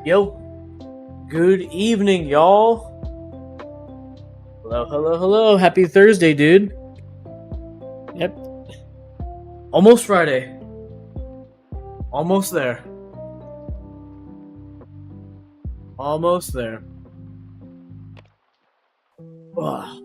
Yo, good evening, y'all. Hello, hello, hello. Happy Thursday, dude. Yep. Almost Friday. Almost there. Almost there. Ugh.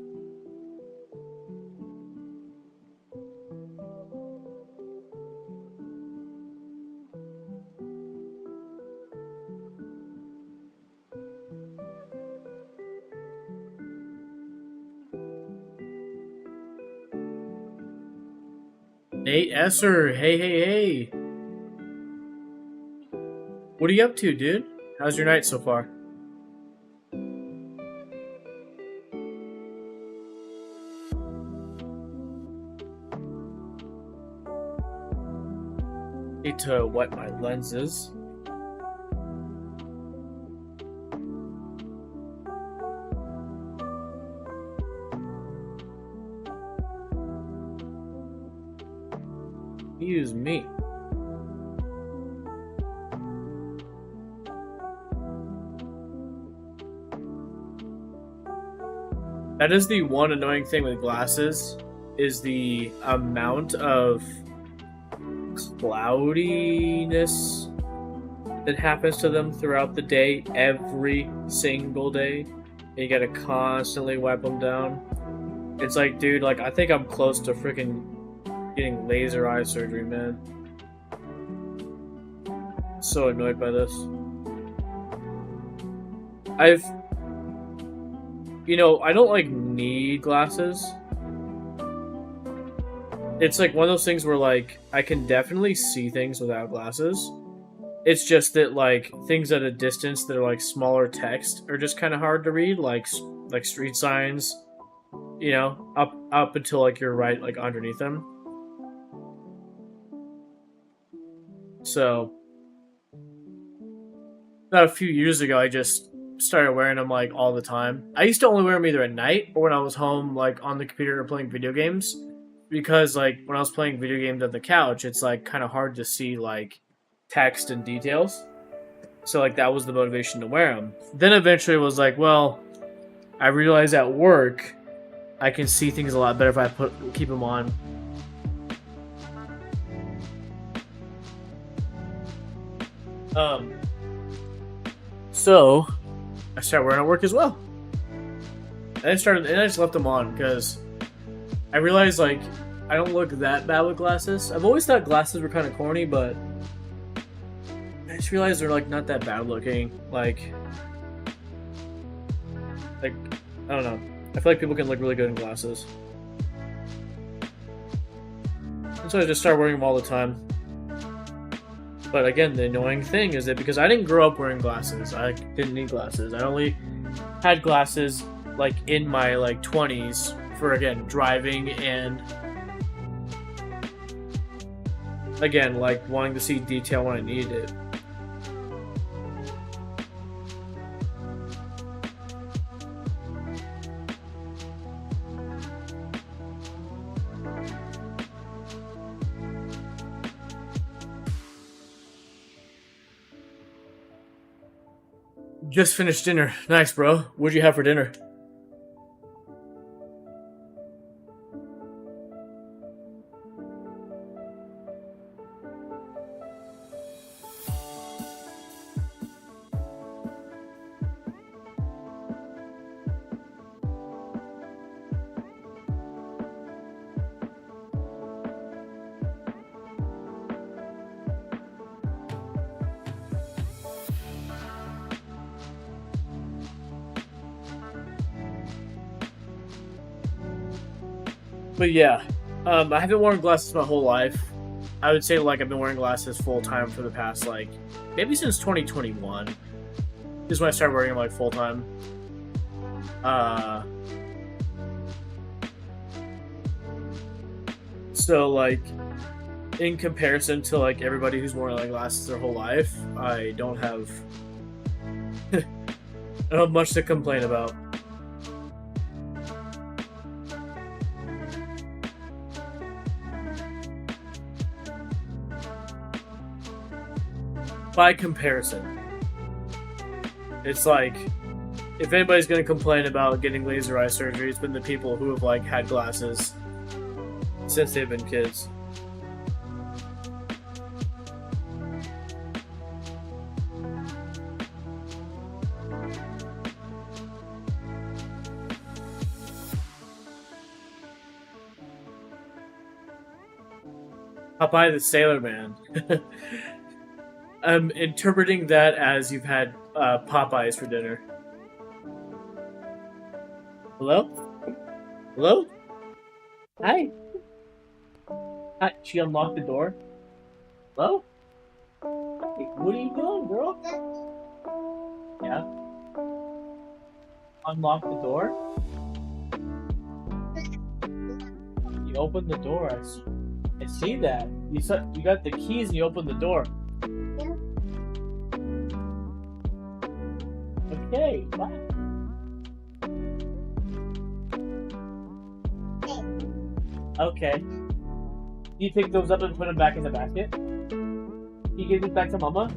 Nate Esser, hey, hey, hey. What are you up to, dude? How's your night so far? Need to wet my lenses. Excuse me. That is the one annoying thing with glasses, is the amount of cloudiness that happens to them throughout the day, every single day. And you gotta constantly wipe them down. It's like, dude, like, I think I'm close to freaking getting laser eye surgery, man. So annoyed by this. I don't like need glasses. It's like one of those things where like I can definitely see things without glasses. It's just that like things at a distance that are like smaller text are just kind of hard to read, like street signs, up until like you're right like underneath them. So about a few years ago, I just started wearing them like all the time. I used to only wear them either at night or when I was home, like on the computer playing video games, because like when I was playing video games on the couch, it's like kind of hard to see like text and details. So like that was the motivation to wear them. Then eventually it was like, well, I realized at work I can see things a lot better if I keep them on. So I started wearing at work as well. And I just left them on because I realized like I don't look that bad with glasses. I've always thought glasses were kind of corny, but I just realized they're like not that bad looking. Like I don't know. I feel like people can look really good in glasses. And so I just started wearing them all the time. But again, the annoying thing is that because I didn't grow up wearing glasses, I didn't need glasses. I only had glasses like in my like 20s for again driving and again like wanting to see detail when I needed it. Just finished dinner. Nice, bro. What'd you have for dinner? But yeah, I haven't worn glasses my whole life. I would say like I've been wearing glasses full time for the past like maybe since 2021. This is when I started wearing them like full time. So like in comparison to like everybody who's worn like glasses their whole life, I don't have I don't have much to complain about. By comparison. It's like, if anybody's gonna complain about getting laser eye surgery, it's been the people who have like had glasses since they've been kids. Popeye the Sailor Man. I'm interpreting that as you've had Popeyes for dinner. Hello? Hello? Hi. Hi. She unlocked the door. Hello? Hey, what are you doing, girl? Yeah. Unlock the door. You opened the door. I see that. You got the keys and you opened the door. Okay, bye. Okay. You take those up and put them back in the basket? You give these back to Mama?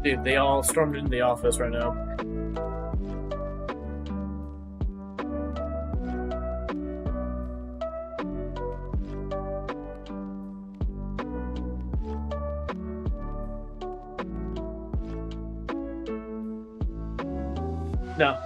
Dude, they all stormed into the office right now. No.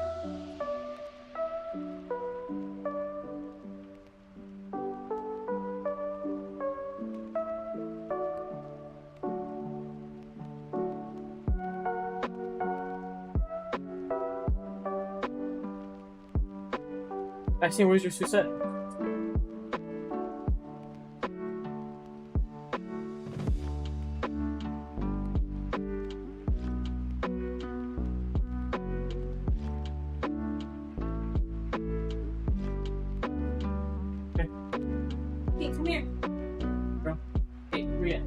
Maxine, where's your Suzette? Hey, come here. Bro. Hey, come here.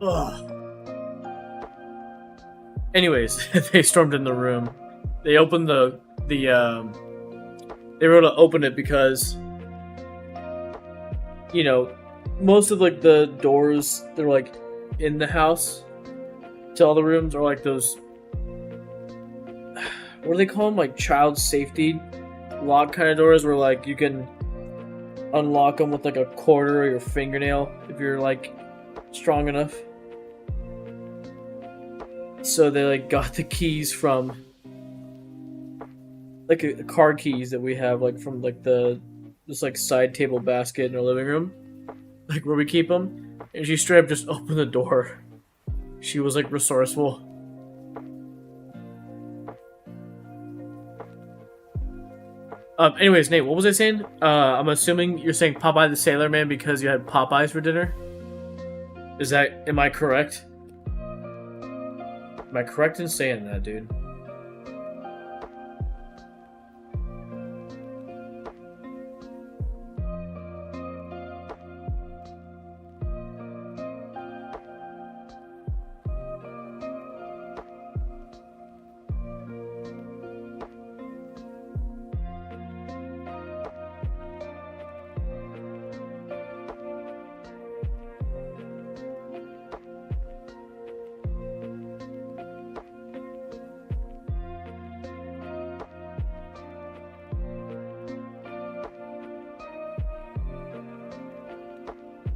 Ugh. Anyways, they stormed in the room. They opened they were able to open it because, you know, most of like the doors they're like in the house to all the rooms are like those, what do they call them, like child safety lock kind of doors where like you can unlock them with like a quarter or your fingernail if you're like strong enough. So they like got the keys from like a car keys that we have like from like this like side table basket in our living room, like where we keep them. And she straight up just opened the door. She was like resourceful. Anyways, Nate, what was I saying? I'm assuming you're saying Popeye the Sailor Man because you had Popeyes for dinner? Am I correct? Am I correct in saying that, dude?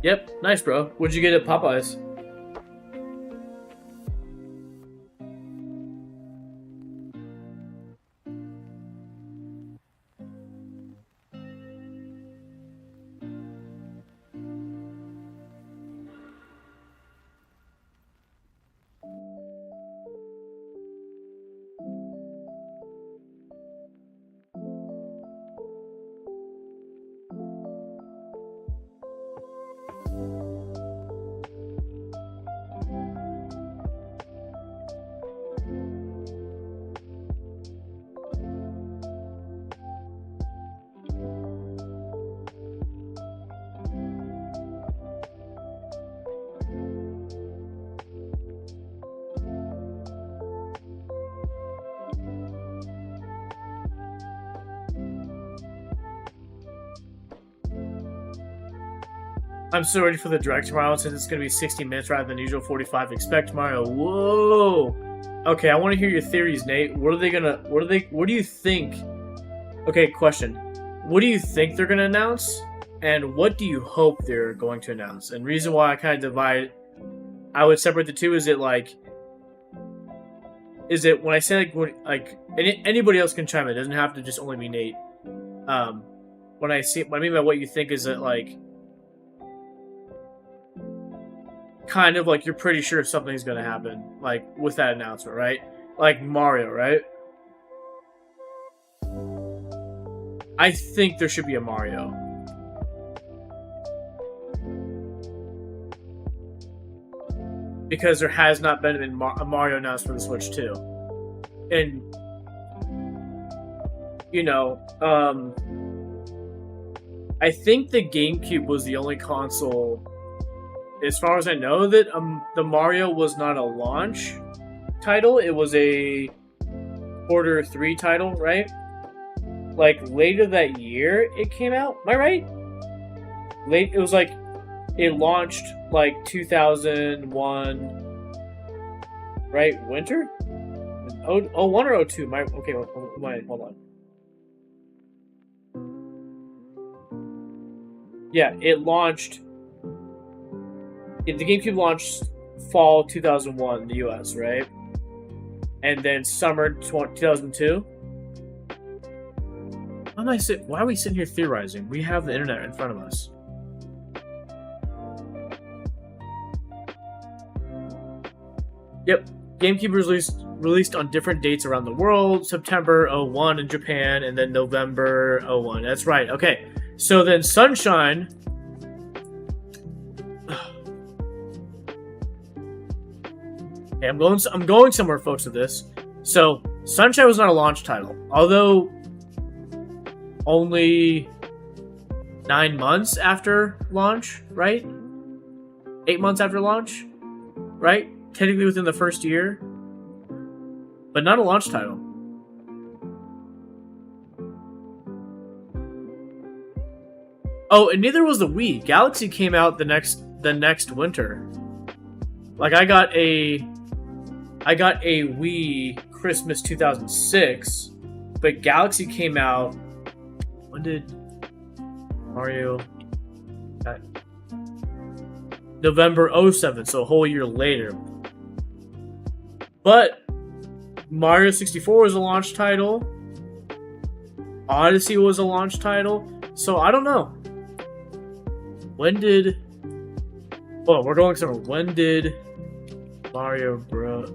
Yep, nice, bro. What'd you get at Popeyes? I'm so ready for the direct tomorrow since it's gonna be 60 minutes rather than usual 45. Expect Mario. Whoa. Okay, I want to hear your theories, Nate. What do you think? Okay, question. What do you think they're gonna announce? And what do you hope they're going to announce? And reason why I kind of divide, I would separate the two. Is it when I say anybody else can chime in? It doesn't have to just only be Nate. What I mean by what you think is that kind of like you're pretty sure something's gonna happen, like with that announcement, right? Like Mario, right? I think there should be a Mario. Because there has not been a Mario announced for the Switch 2. And, you know, I think the GameCube was the only console, as far as I know, that the Mario was not a launch title. It was a Quarter 3 title, right? Like, later that year it came out. Am I right? It was like, it launched like 2001, right? Winter? 01 or 02? Okay, hold on. Yeah, it launched. The GameCube launched fall 2001 in the US, right? And then summer 2002. Why are we sitting here theorizing? We have the internet in front of us. Yep, GameCube was released on different dates around the world. September 01 in Japan, and then November 01. That's right. Okay, so then Sunshine. Okay, I'm going somewhere, folks, with this. So Sunshine was not a launch title, although only 9 months after launch, right? 8 months after launch, right? Technically within the first year, but not a launch title. Oh, and neither was the Wii. Galaxy came out the next winter. Like I got a Wii Christmas 2006, but Galaxy came out. When did Mario? November 07, so a whole year later. But Mario 64 was a launch title. Odyssey was a launch title. So I don't know. When did... Oh, we're going somewhere. When did Mario Bros...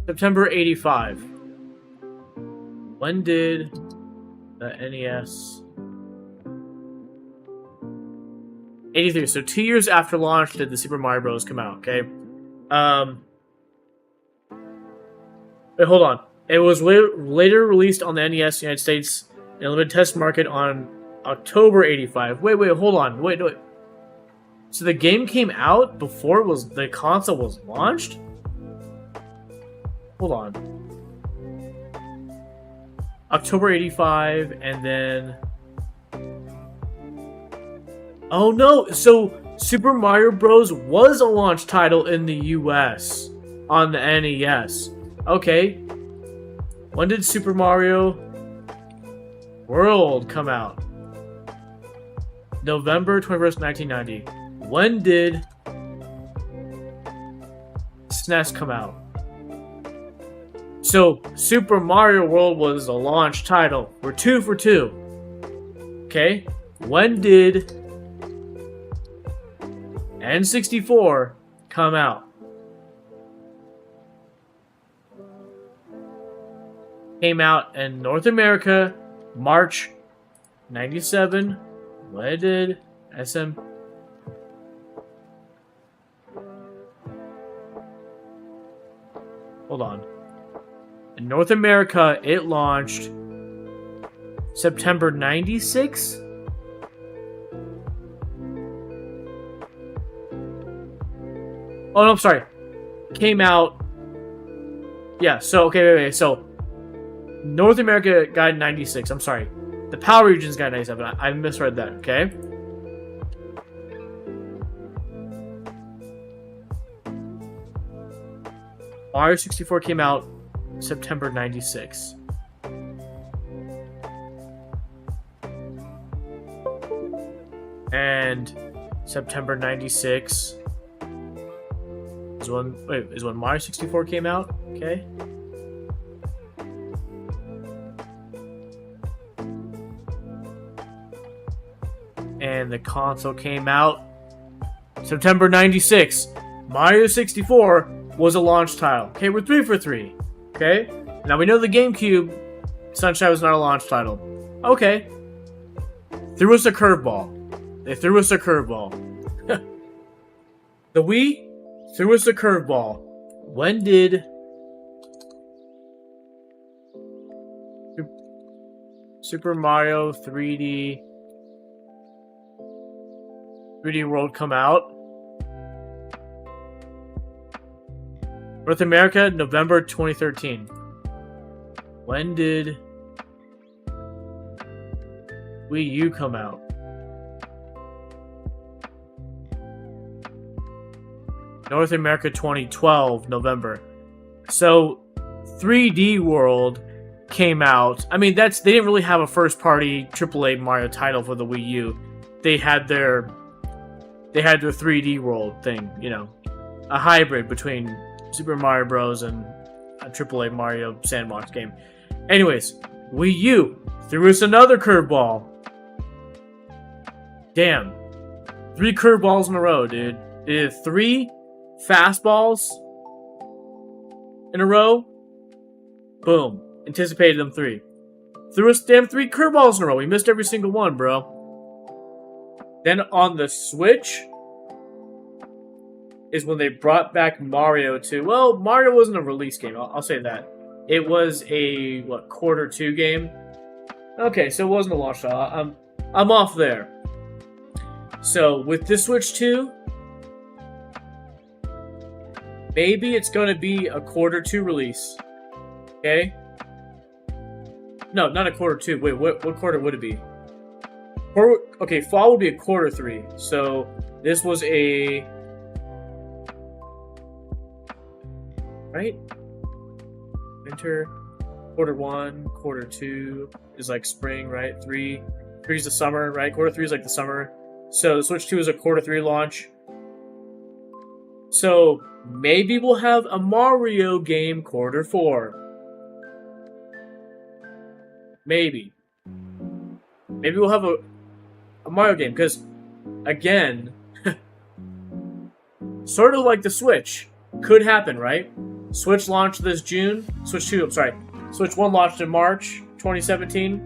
September 85. When did the NES... 83. So 2 years after launch did the Super Mario Bros. Come out, okay? Wait, hold on. It was later released on the NES United States in a limited test market on October 85. Wait, hold on. Wait. So the game came out before the console was launched? Hold on. October 85, and then... Oh no! So Super Mario Bros. Was a launch title in the US on the NES. Okay. When did Super Mario World come out? November 21st, 1990. When did SNES come out? So, Super Mario World was a launch title. We're 2 for 2. Okay? When did N64 come out? Came out in North America, March 97. When did SM... Hold on. In North America, it launched September 96? Oh, no, I'm sorry. Came out... Yeah, so, okay, wait. So, North America got 96. I'm sorry. The PAL regions got 97. I misread that, okay? Mario 64 came out September 96. And September 96 is when Mario 64 came out, okay? And the console came out September 96. Mario 64 was a launch title. Okay, we're 3 for 3. Okay? Now we know the GameCube Sunshine was not a launch title. Okay. Threw us a curveball. They threw us a curveball. The Wii threw us a curveball. When did Super Mario 3D World come out? North America, November 2013. When did Wii U come out? North America 2012, November. So 3D World came out. I mean, they didn't really have a first-party AAA Mario title for the Wii U. They had their 3D World thing, you know, a hybrid between Super Mario Bros. And a AAA Mario sandbox game. Anyways, Wii U threw us another curveball. Damn. 3 curveballs in a row, dude. They did 3 fastballs in a row. Boom. Anticipated them 3. Threw us damn 3 curveballs in a row. We missed every single one, bro. Then on the Switch is when they brought back Mario to... Well, Mario wasn't a release game. I'll say that. It was a, quarter 2 game? Okay, so it wasn't a launch title. I'm off there. So, with the Switch 2, maybe it's going to be a quarter 2 release. Okay? No, not a quarter 2. Wait, what quarter would it be? Okay, fall would be a quarter 3. So, this was a... Right? Winter, quarter 1, quarter 2 is like spring, right? 3 is the summer, right? Quarter 3 is like the summer. So the Switch 2 is a quarter 3 launch. So maybe we'll have a Mario game quarter 4. Maybe. Maybe we'll have a Mario game, because, again, sort of like the Switch. Could happen, right? Switch launched this June. Switch 2, I'm sorry. Switch 1 launched in March 2017.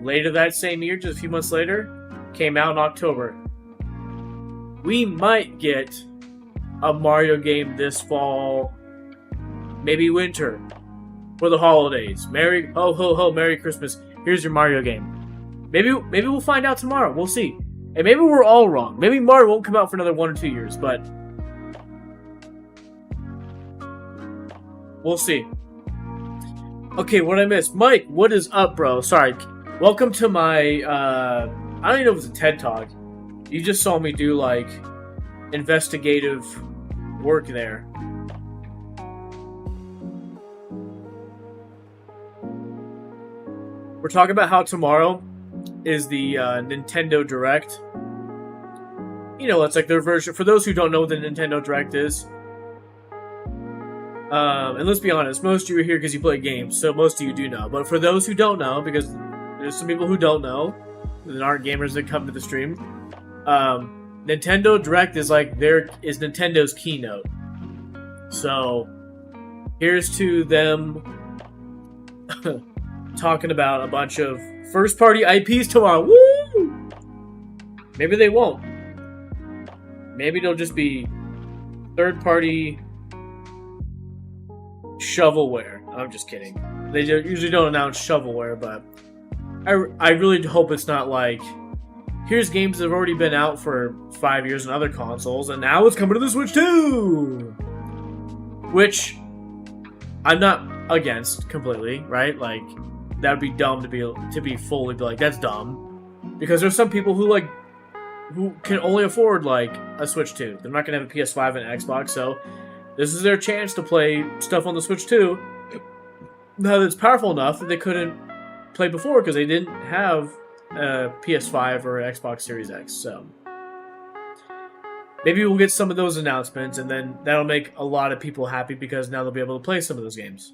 Later that same year, just a few months later, came out in October. We might get a Mario game this fall. Maybe winter. For the holidays. Merry ho ho ho, Merry Christmas. Here's your Mario game. Maybe we'll find out tomorrow. We'll see. And maybe we're all wrong. Maybe Mario won't come out for another 1 or 2 years, but we'll see. Okay, what I missed? Mike, what is up, bro? Sorry. Welcome to my, I don't even know if it's a TED Talk. You just saw me do, like, investigative work there. We're talking about how tomorrow is the Nintendo Direct. You know, it's like their version. For those who don't know what the Nintendo Direct is, and let's be honest, most of you are here because you play games, so most of you do know. But for those who don't know, because there's some people who don't know, that aren't gamers that come to the stream, Nintendo Direct is like is Nintendo's keynote. So here's to them talking about a bunch of first-party IPs tomorrow. Woo! Maybe they won't. Maybe they'll just be third-party shovelware. I'm just kidding. They usually don't announce shovelware, but I really hope it's not like, here's games that have already been out for 5 years on other consoles, and now it's coming to the Switch too! Which I'm not against completely, right? Like, that would be dumb to be fully like, that's dumb. Because there's some people who can only afford like a Switch 2. They're not gonna have a PS5 and an Xbox, so this is their chance to play stuff on the Switch 2. Now that's powerful enough that they couldn't play before because they didn't have a PS5 or an Xbox Series X. So maybe we'll get some of those announcements, and then that'll make a lot of people happy because now they'll be able to play some of those games.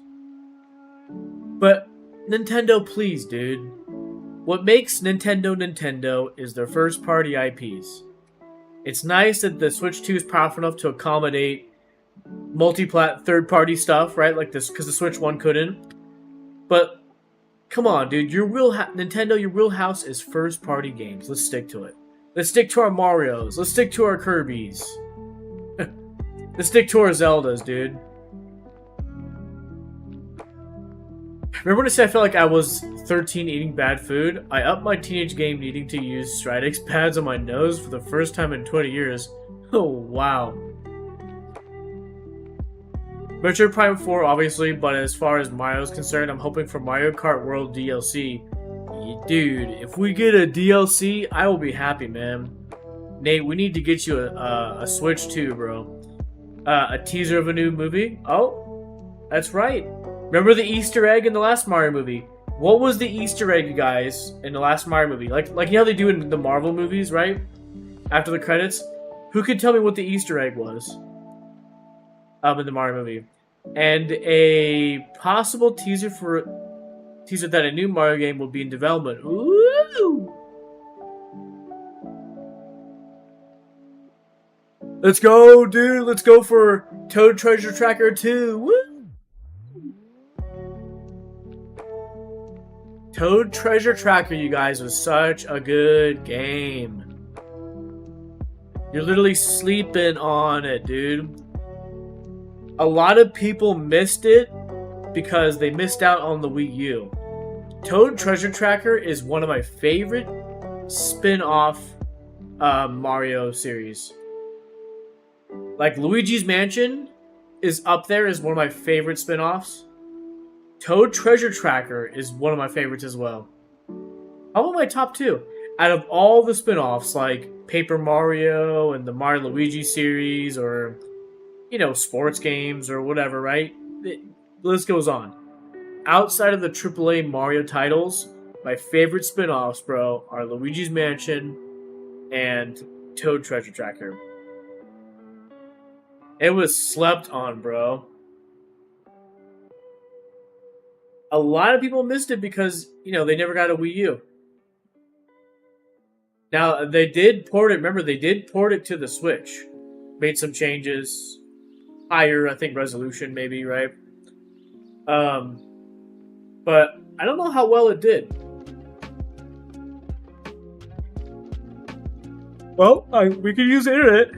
But Nintendo, please, dude. What makes Nintendo is their first-party IPs. It's nice that the Switch 2 is powerful enough to accommodate multi-plat third-party stuff, right? Like this, because the Switch 1 couldn't. But come on, dude. Nintendo, your wheelhouse is first-party games. Let's stick to it. Let's stick to our Marios. Let's stick to our Kirbys. Let's stick to our Zeldas, dude. Remember when I said I felt like I was 13 eating bad food? I upped my teenage game needing to use Stridex pads on my nose for the first time in 20 years. Oh, wow. Metroid Prime 4, obviously, but as far as Mario is concerned, I'm hoping for Mario Kart World DLC. Dude, if we get a DLC, I will be happy, man. Nate, we need to get you a Switch 2, bro. A teaser of a new movie? Oh, that's right. Remember the Easter egg in the last Mario movie? What was the Easter egg, you guys, in the last Mario movie? Like you know how they do in the Marvel movies, right? After the credits? Who could tell me what the Easter egg was? In the Mario movie. And a possible teaser that a new Mario game will be in development. Ooh! Let's go, dude! Let's go for Toad Treasure Tracker 2! Woo! Toad Treasure Tracker, you guys, was such a good game. You're literally sleeping on it, dude. A lot of people missed it because they missed out on the Wii U. Toad Treasure Tracker is one of my favorite spin-off Mario series. Like, Luigi's Mansion is up there as one of my favorite spin-offs. Toad Treasure Tracker is one of my favorites as well. How about my top two? Out of all the spin-offs, like Paper Mario and the Mario Luigi series, or, you know, sports games or whatever, right? The list goes on. Outside of the AAA Mario titles, my favorite spin-offs, bro, are Luigi's Mansion and Toad Treasure Tracker. It was slept on, bro. A lot of people missed it because, you know, they never got a Wii U. Now, they did port it. Remember, they did port it to the Switch. Made some changes. Higher, I think, resolution, maybe, right? But I don't know how well it did. Well, we could use the internet.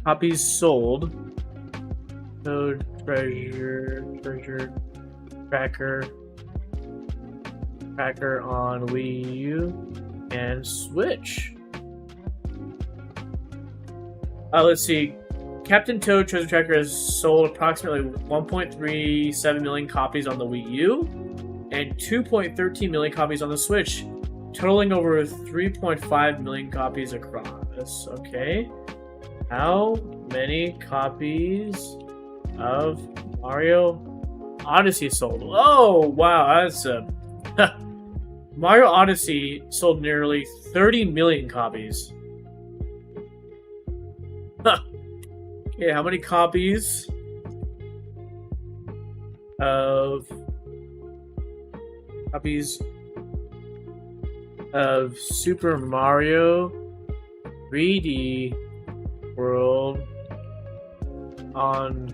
Copies sold. Toad Treasure Tracker on Wii U and Switch. Let's see. Captain Toad Treasure Tracker has sold approximately 1.37 million copies on the Wii U and 2.13 million copies on the Switch, totaling over 3.5 million copies across. Okay. How many copies of Mario Odyssey sold? Oh, wow, that's a Mario Odyssey sold nearly 30 million copies. Okay, how many copies of Super Mario 3D World on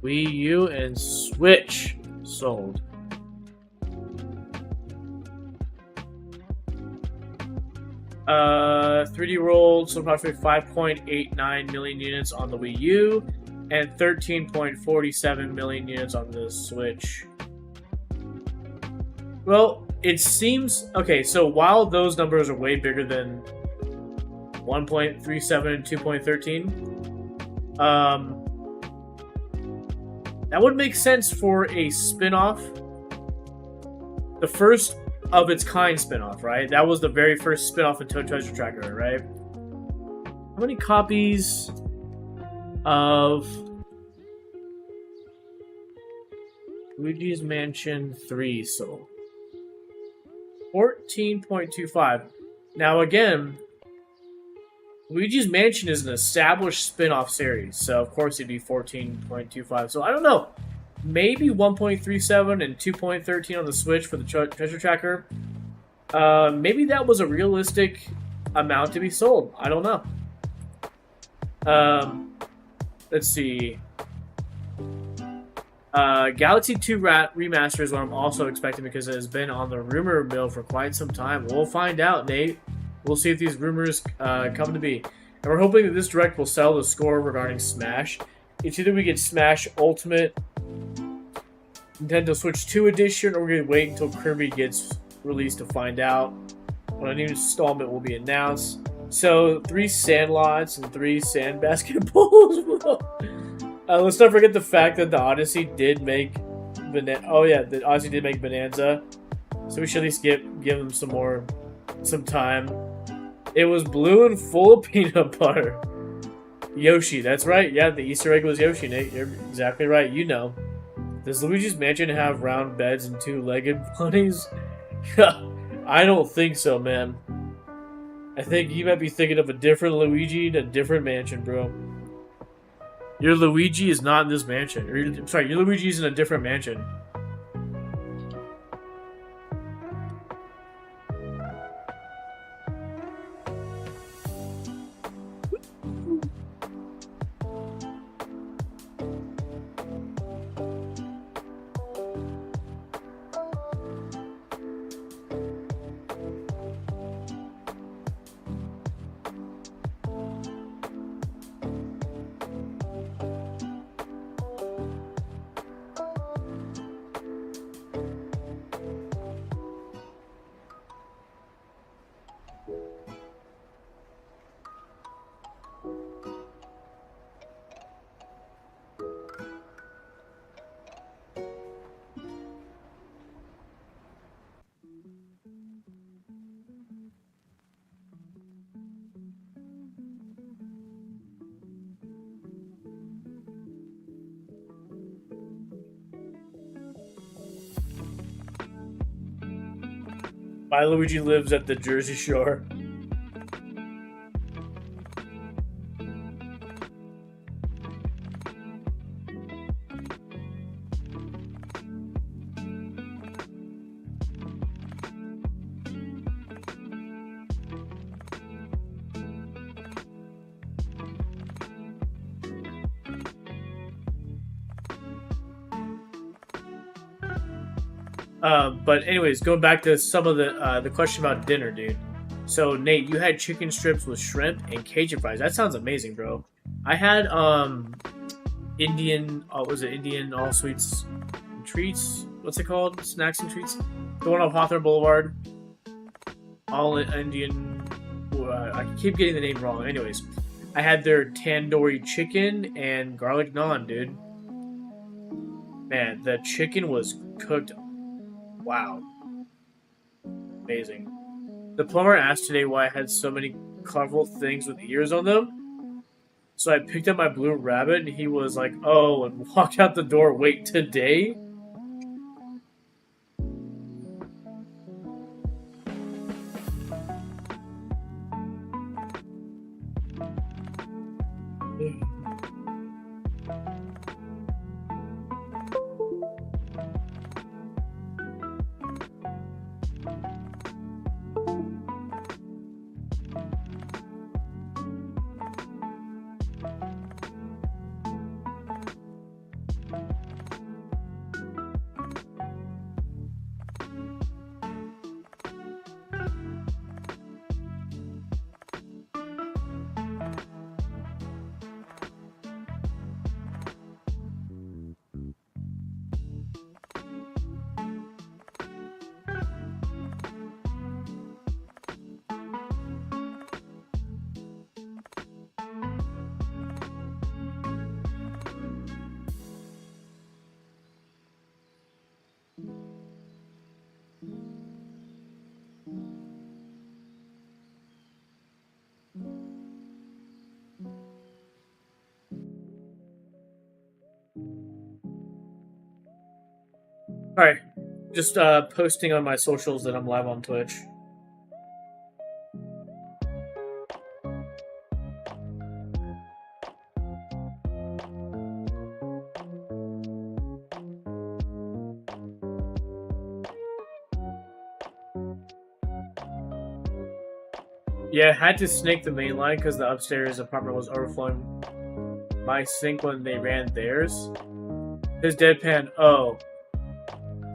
Wii U and Switch sold? Uh, 3D World sold approximately 5.89 million units on the Wii U and 13.47 million units on the Switch. Well, it seems... Okay, so while those numbers are way bigger than 1.37 and 2.13, that would make sense for a spin-off. The first of its kind spin-off, right? That was the very first spin-off of Toad Treasure Tracker, right? How many copies of Luigi's Mansion 3 sold? 14.25. Now again, Luigi's Mansion is an established spin-off series, so of course it'd be 14.25. So I don't know. Maybe 1.37 and 2.13 on the Switch for the Treasure Tracker. Maybe that was a realistic amount to be sold. I don't know. Let's see. Galaxy 2 Remaster is what I'm also expecting because it has been on the rumor mill for quite some time. We'll find out, Nate. We'll see if these rumors come to be. And we're hoping that this direct will sell the score regarding Smash. It's either we get Smash Ultimate Nintendo Switch 2 edition, or we're going to wait until Kirby gets released to find out when a new installment will be announced. So, 3 Sandlots and 3 Sand Basketballs. Let's not forget the fact that the Odyssey did make the Odyssey did make Bonanza. So we should at least give them some time. It was blue and full of peanut butter. Yoshi, that's right. Yeah, the Easter egg was Yoshi, Nate. You're exactly right. You know. Does Luigi's Mansion have round beds and 2-legged bunnies? I don't think so, man. I think you might be thinking of a different Luigi in a different mansion, bro. Your Luigi is not in this mansion. I'm sorry, your Luigi is in a different mansion. My Luigi lives at the Jersey Shore. But anyways, going back to some of the question about dinner, dude. So Nate, you had chicken strips with shrimp and Cajun fries. That sounds amazing, bro. I had Indian, was it Indian all sweets and treats? What's it called? Snacks and treats. The one on Hawthorne Boulevard. All Indian. I keep getting the name wrong. Anyways, I had their tandoori chicken and garlic naan, dude. Man, the chicken was cooked. Wow. Amazing. The plumber asked today why I had so many colorful things with ears on them. So I picked up my blue rabbit and he was like, oh, and walked out the door. Wait, today? Alright, just posting on my socials that I'm live on Twitch. Yeah, I had to snake the main line because the upstairs apartment was overflowing my sink when they ran theirs. His deadpan, oh,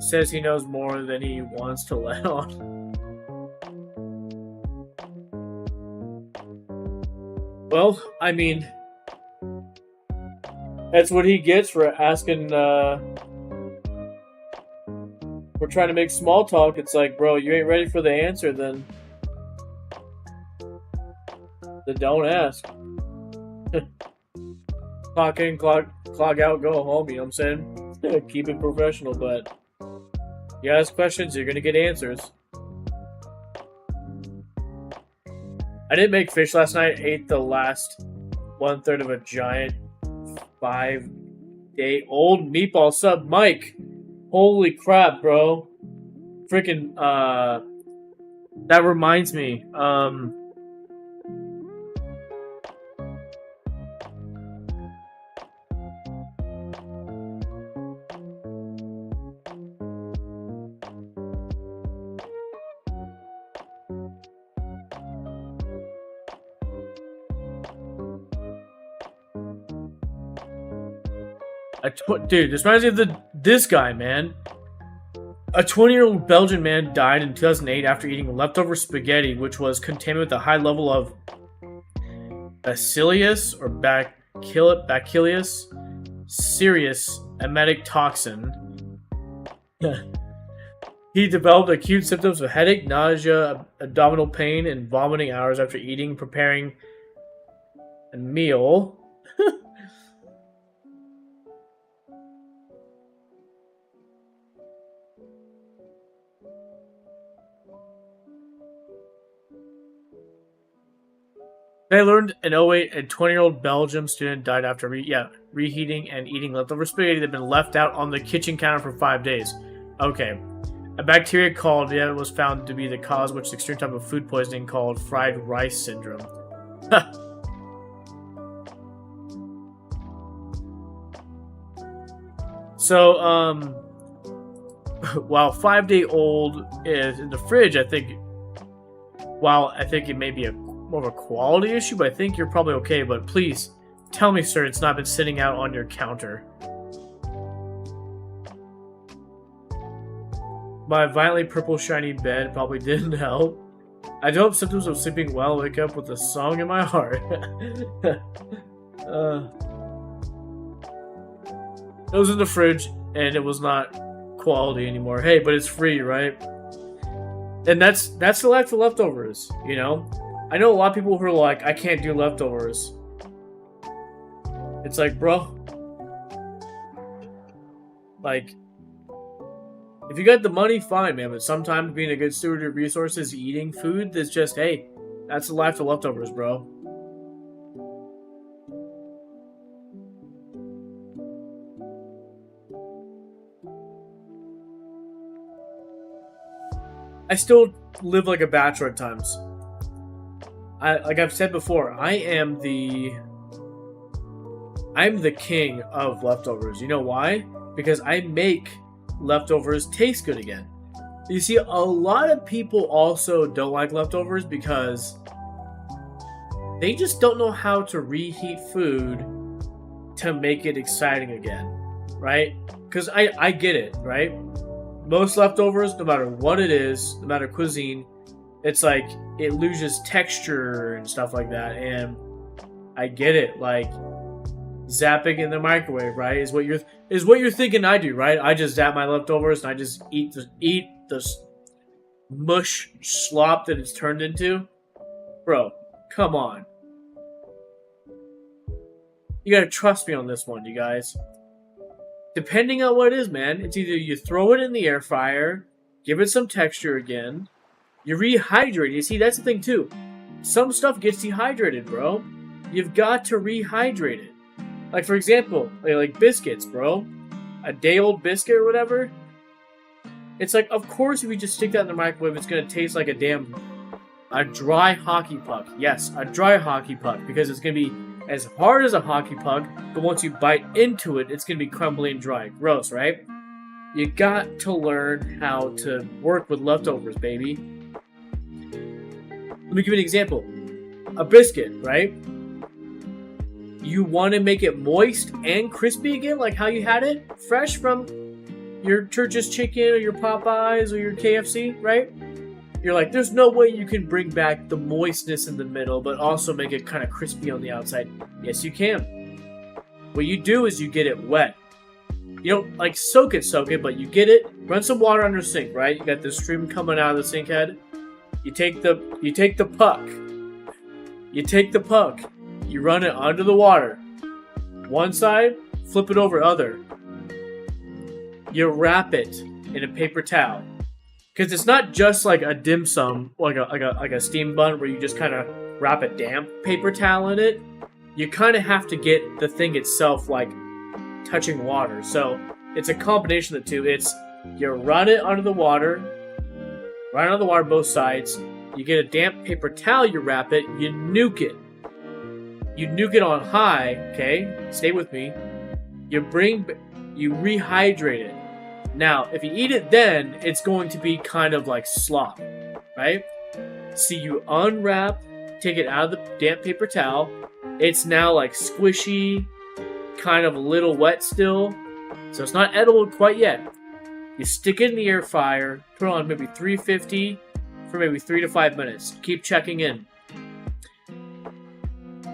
says he knows more than he wants to let on. Well, I mean, that's what he gets for asking, we're trying to make small talk. It's like, bro, you ain't ready for the answer, then don't ask. Clock in, clock out, go home, you know what I'm saying? Keep it professional, but you ask questions, you're gonna get answers. I didn't make fish last night. Ate the last 1/3 of a giant 5-day-old meatball sub. Mike, holy crap, bro! Freaking that reminds me. Dude, this reminds me of this guy, man. A 20-year-old Belgian man died in 2008 after eating leftover spaghetti, which was contaminated with a high level of Bacillus or Bacillus cereus emetic toxin. He developed acute symptoms of headache, nausea, abdominal pain, and vomiting hours after eating, preparing a meal. They learned in 2008 a 20-year-old Belgium student died after reheating and eating leftover spaghetti that had been left out on the kitchen counter for 5 days. Okay. A bacteria called was found to be the cause, which is an extreme type of food poisoning called fried rice syndrome. So, while 5-day-old is in the fridge, I think it may be more of a quality issue, but I think you're probably okay. But please, tell me, sir, it's not been sitting out on your counter. My violently purple shiny bed probably didn't help. I developed symptoms of sleeping well, wake up with a song in my heart. It was in the fridge, and it was not quality anymore. Hey, but it's free, right? And that's the life of leftovers, you know? I know a lot of people who are like, I can't do leftovers. It's like, bro. Like, if you got the money, fine, man. But sometimes being a good steward of resources, eating food, that's just, hey, that's the life of leftovers, bro. I still live like a bachelor at times. Like I've said before, I am the I'm the king of leftovers. You know why? Because I make leftovers taste good again. You see, a lot of people also don't like leftovers because they just don't know how to reheat food to make it exciting again, right? Because I get it, right? Most leftovers, no matter what it is, no matter cuisine, it's like it loses texture and stuff like that. And I get it, like zapping in the microwave, right? Is what you're thinking I do, right? I just zap my leftovers and I just eat the mush slop that it's turned into. Bro, come on. You gotta trust me on this one, you guys. Depending on what it is, man, it's either you throw it in the air fryer, give it some texture again, you rehydrate it. You see, that's the thing too. Some stuff gets dehydrated, bro. You've got to rehydrate it. Like, for example, like biscuits, bro. A day-old biscuit or whatever. It's like, of course, if you just stick that in the microwave, it's going to taste like a dry hockey puck. Yes, a dry hockey puck. Because it's going to be as hard as a hockey puck, but once you bite into it, it's going to be crumbly and dry. Gross, right? You got to learn how to work with leftovers, baby. Let me give you an example. A biscuit, right? You want to make it moist and crispy again, like how you had it? Fresh from your Church's Chicken or your Popeyes or your KFC, right? You're like, there's no way you can bring back the moistness in the middle, but also make it kind of crispy on the outside. Yes, you can. What you do is you get it wet. You don't like soak it, but you get it, run some water under the sink, right? You got the stream coming out of the sink head. You take the puck. You run it under the water. One side, flip it over other. You wrap it in a paper towel. Because it's not just like a dim sum, like a steam bun where you just kind of wrap a damp paper towel in it. You kind of have to get the thing itself like touching water. So it's a combination of the two. It's you run it under the water, both sides. You get a damp paper towel, you wrap it, you nuke it. You nuke it on high, okay? Stay with me. You rehydrate it. Now, if you eat it then, it's going to be kind of like slop, right? See, you unwrap, take it out of the damp paper towel. It's now like squishy, kind of a little wet still. So it's not edible quite yet. You stick it in the air fryer, put it on maybe 350 for maybe 3 to 5 minutes. Keep checking in.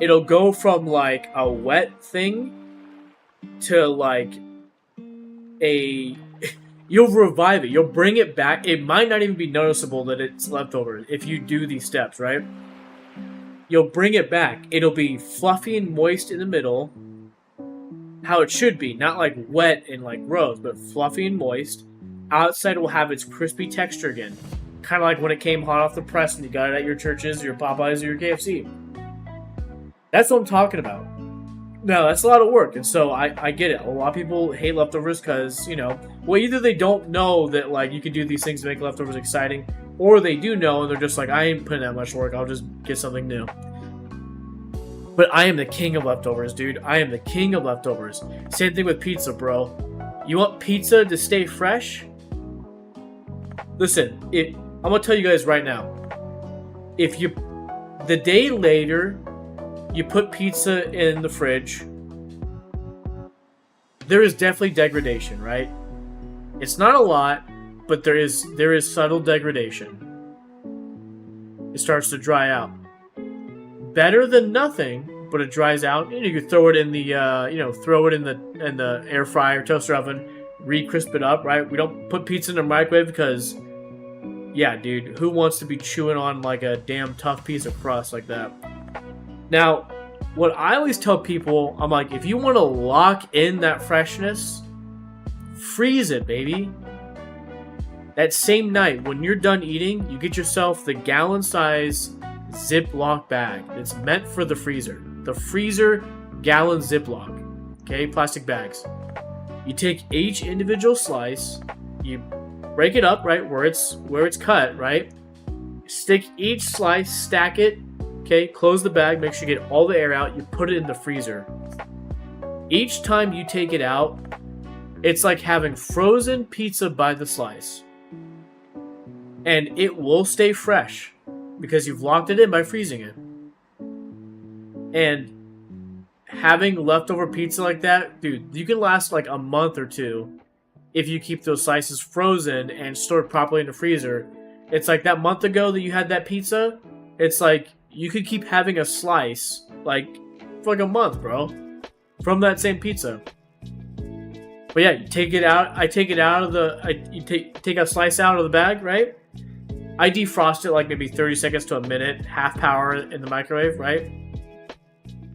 It'll go from like a wet thing to like you'll revive it. You'll bring it back. It might not even be noticeable that it's leftover if you do these steps, right? You'll bring it back. It'll be fluffy and moist in the middle. How it should be. Not like wet and like gross, but fluffy and moist. Outside will have its crispy texture again. Kind of like when it came hot off the press and you got it at your Church's, your Popeyes, or your KFC. That's what I'm talking about. No, that's a lot of work, and so I get it. A lot of people hate leftovers because, you know, well, either they don't know that, like, you can do these things to make leftovers exciting, or they do know, and they're just like, I ain't putting that much work, I'll just get something new. But I am the king of leftovers, dude. I am the king of leftovers. Same thing with pizza, bro. You want pizza to stay fresh? Listen, I'm gonna tell you guys right now. If the day later, you put pizza in the fridge, there is definitely degradation, right? It's not a lot, but there is subtle degradation. It starts to dry out. Better than nothing, but it dries out. You know, you throw it in the in the air fryer, toaster oven, re-crisp it up, right? We don't put pizza in the microwave because, yeah, dude, who wants to be chewing on like a damn tough piece of crust like that? Now, what I always tell people, I'm like, if you want to lock in that freshness, freeze it, baby. That same night, when you're done eating, you get yourself the gallon-size Ziploc bag. It's meant for the freezer. The freezer gallon Ziploc. Okay, plastic bags. You take each individual slice, you break it up, right, where it's cut, right? Stick each slice, stack it. Okay, close the bag, make sure you get all the air out, you put it in the freezer. Each time you take it out, it's like having frozen pizza by the slice. And it will stay fresh because you've locked it in by freezing it. And having leftover pizza like that, dude, you can last like a month or two if you keep those slices frozen and stored properly in the freezer. It's like that month ago that you had that pizza, it's like you could keep having a slice like for like a month, bro, from that same pizza. But yeah, you take it out. I take it out of the. You take a slice out of the bag, right? I defrost it like maybe 30 seconds to a minute, half power in the microwave, right?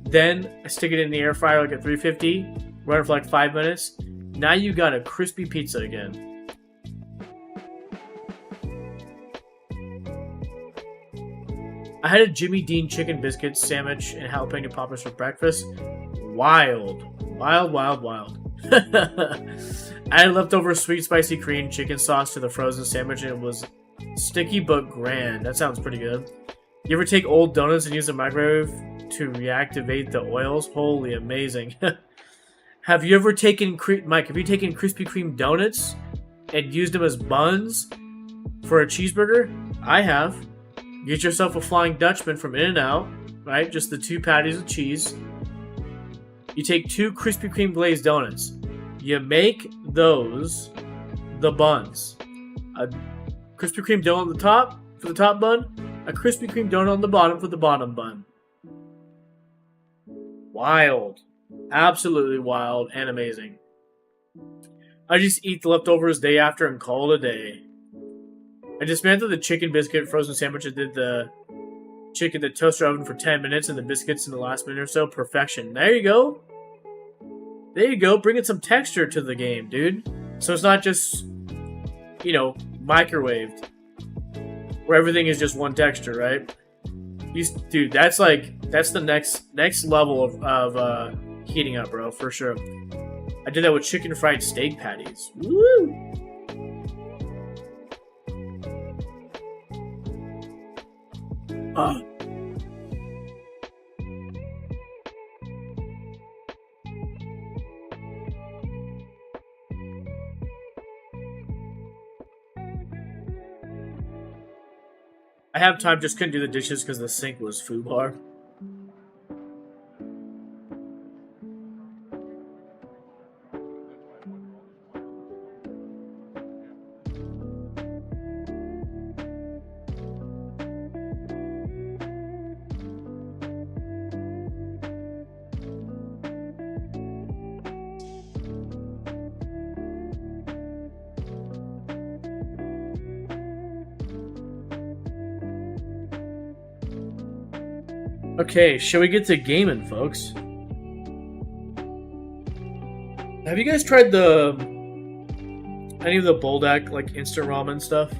Then I stick it in the air fryer like at 350, run it for like 5 minutes. Now you got a crispy pizza again. I had a Jimmy Dean chicken biscuit sandwich and jalapeno poppers for breakfast. Wild. Wild, wild, wild. I had leftover sweet spicy Korean chicken sauce to the frozen sandwich and it was sticky but grand. That sounds pretty good. You ever take old donuts and use the microwave to reactivate the oils? Holy amazing. Have you ever taken, Mike, have you taken Krispy Kreme donuts and used them as buns for a cheeseburger? I have. Get yourself a Flying Dutchman from In-N-Out, right? Just the 2 patties of cheese. You take 2 Krispy Kreme glazed donuts. You make those the buns. A Krispy Kreme donut on the top for the top bun. A Krispy Kreme donut on the bottom for the bottom bun. Wild. Absolutely wild and amazing. I just eat the leftovers day after and call it a day. I dismantled the chicken biscuit frozen sandwich and did the chicken in the toaster oven for 10 minutes and the biscuits in the last minute or so. Perfection. There you go. There you go. Bringing some texture to the game, dude. So it's not just, you know, microwaved. Where everything is just one texture, right? Dude, that's the next level of heating up, bro, for sure. I did that with chicken fried steak patties. Woo! I have time, just couldn't do the dishes because the sink was foobar. Okay, shall we get to gaming, folks? Have you guys tried any of the Boldak, like, instant ramen stuff?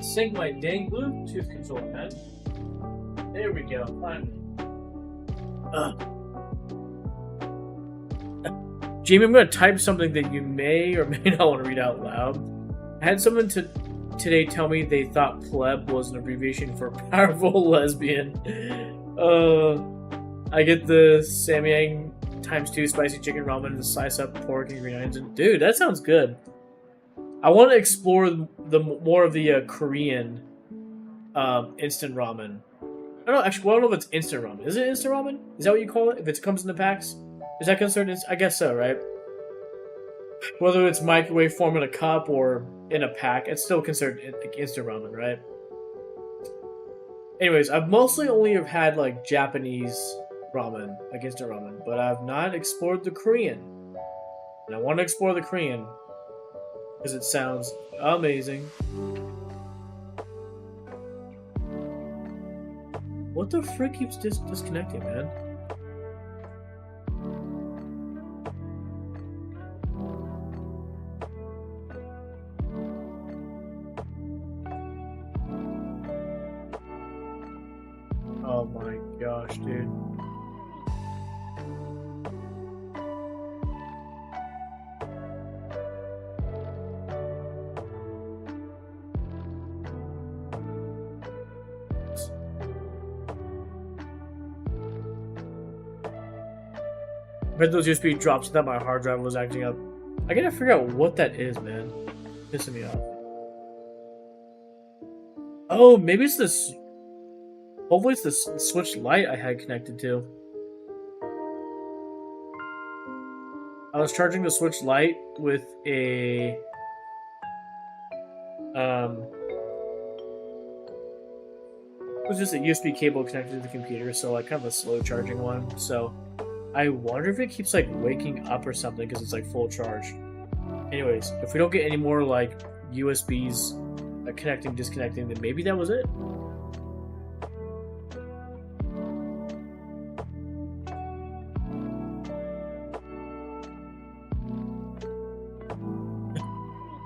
Sync my dang Bluetooth controller, man. There we go, finally. Jamie, I'm going to type something that you may or may not want to read out loud. I had someone today tell me they thought pleb was an abbreviation for powerful lesbian. I get the Samyang ×2 spicy chicken ramen and the slice up pork and green onions. And dude, that sounds good. I want to explore more of the Korean instant ramen. I don't know. Actually, well, I don't know if it's instant ramen. Is it instant ramen? Is that what you call it? If it comes in the packs, is that considered? I guess so, right? Whether it's microwave form in a cup or in a pack, it's still considered instant ramen, right? Anyways, I've mostly only have had like Japanese ramen, like instant ramen, but I've not explored the Korean. And I want to explore the Korean because it sounds amazing. What the frick keeps disconnecting, man? Oh my gosh, dude. I bet those USB drops that my hard drive was acting up. I gotta figure out what that is, man. Pissing me off. Oh, maybe it's this. Hopefully, it's the switch light I had connected to. I was charging the switch light with a it was just a USB cable connected to the computer, so like kind of a slow charging one. So I wonder if it keeps like waking up or something because it's like full charge. Anyways, if we don't get any more like USBs connecting, disconnecting, then maybe that was it.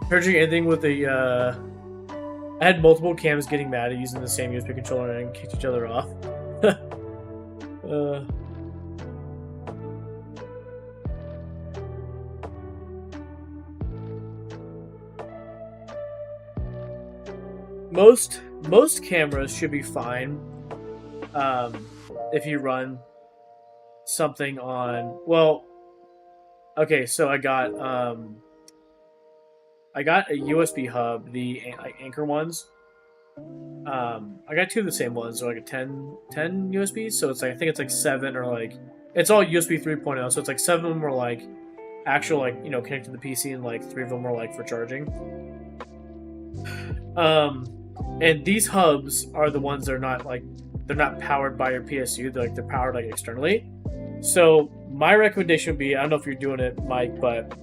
Charging anything with a I had multiple cams getting mad at using the same USB controller and kicked each other off. Most cameras should be fine if you run something on. Well, okay, so I got a USB hub, the Anchor ones. I got two of the same ones, so like a 10 USBs. So it's like I think it's like 7 or like it's all USB 3.0. So it's like 7 of them are like actual like connected to the PC, and like 3 of them are like for charging. And these hubs are the ones that are not like they're not powered by your PSU. They're powered like externally. So my recommendation would be, I don't know if you're doing it, Mike, but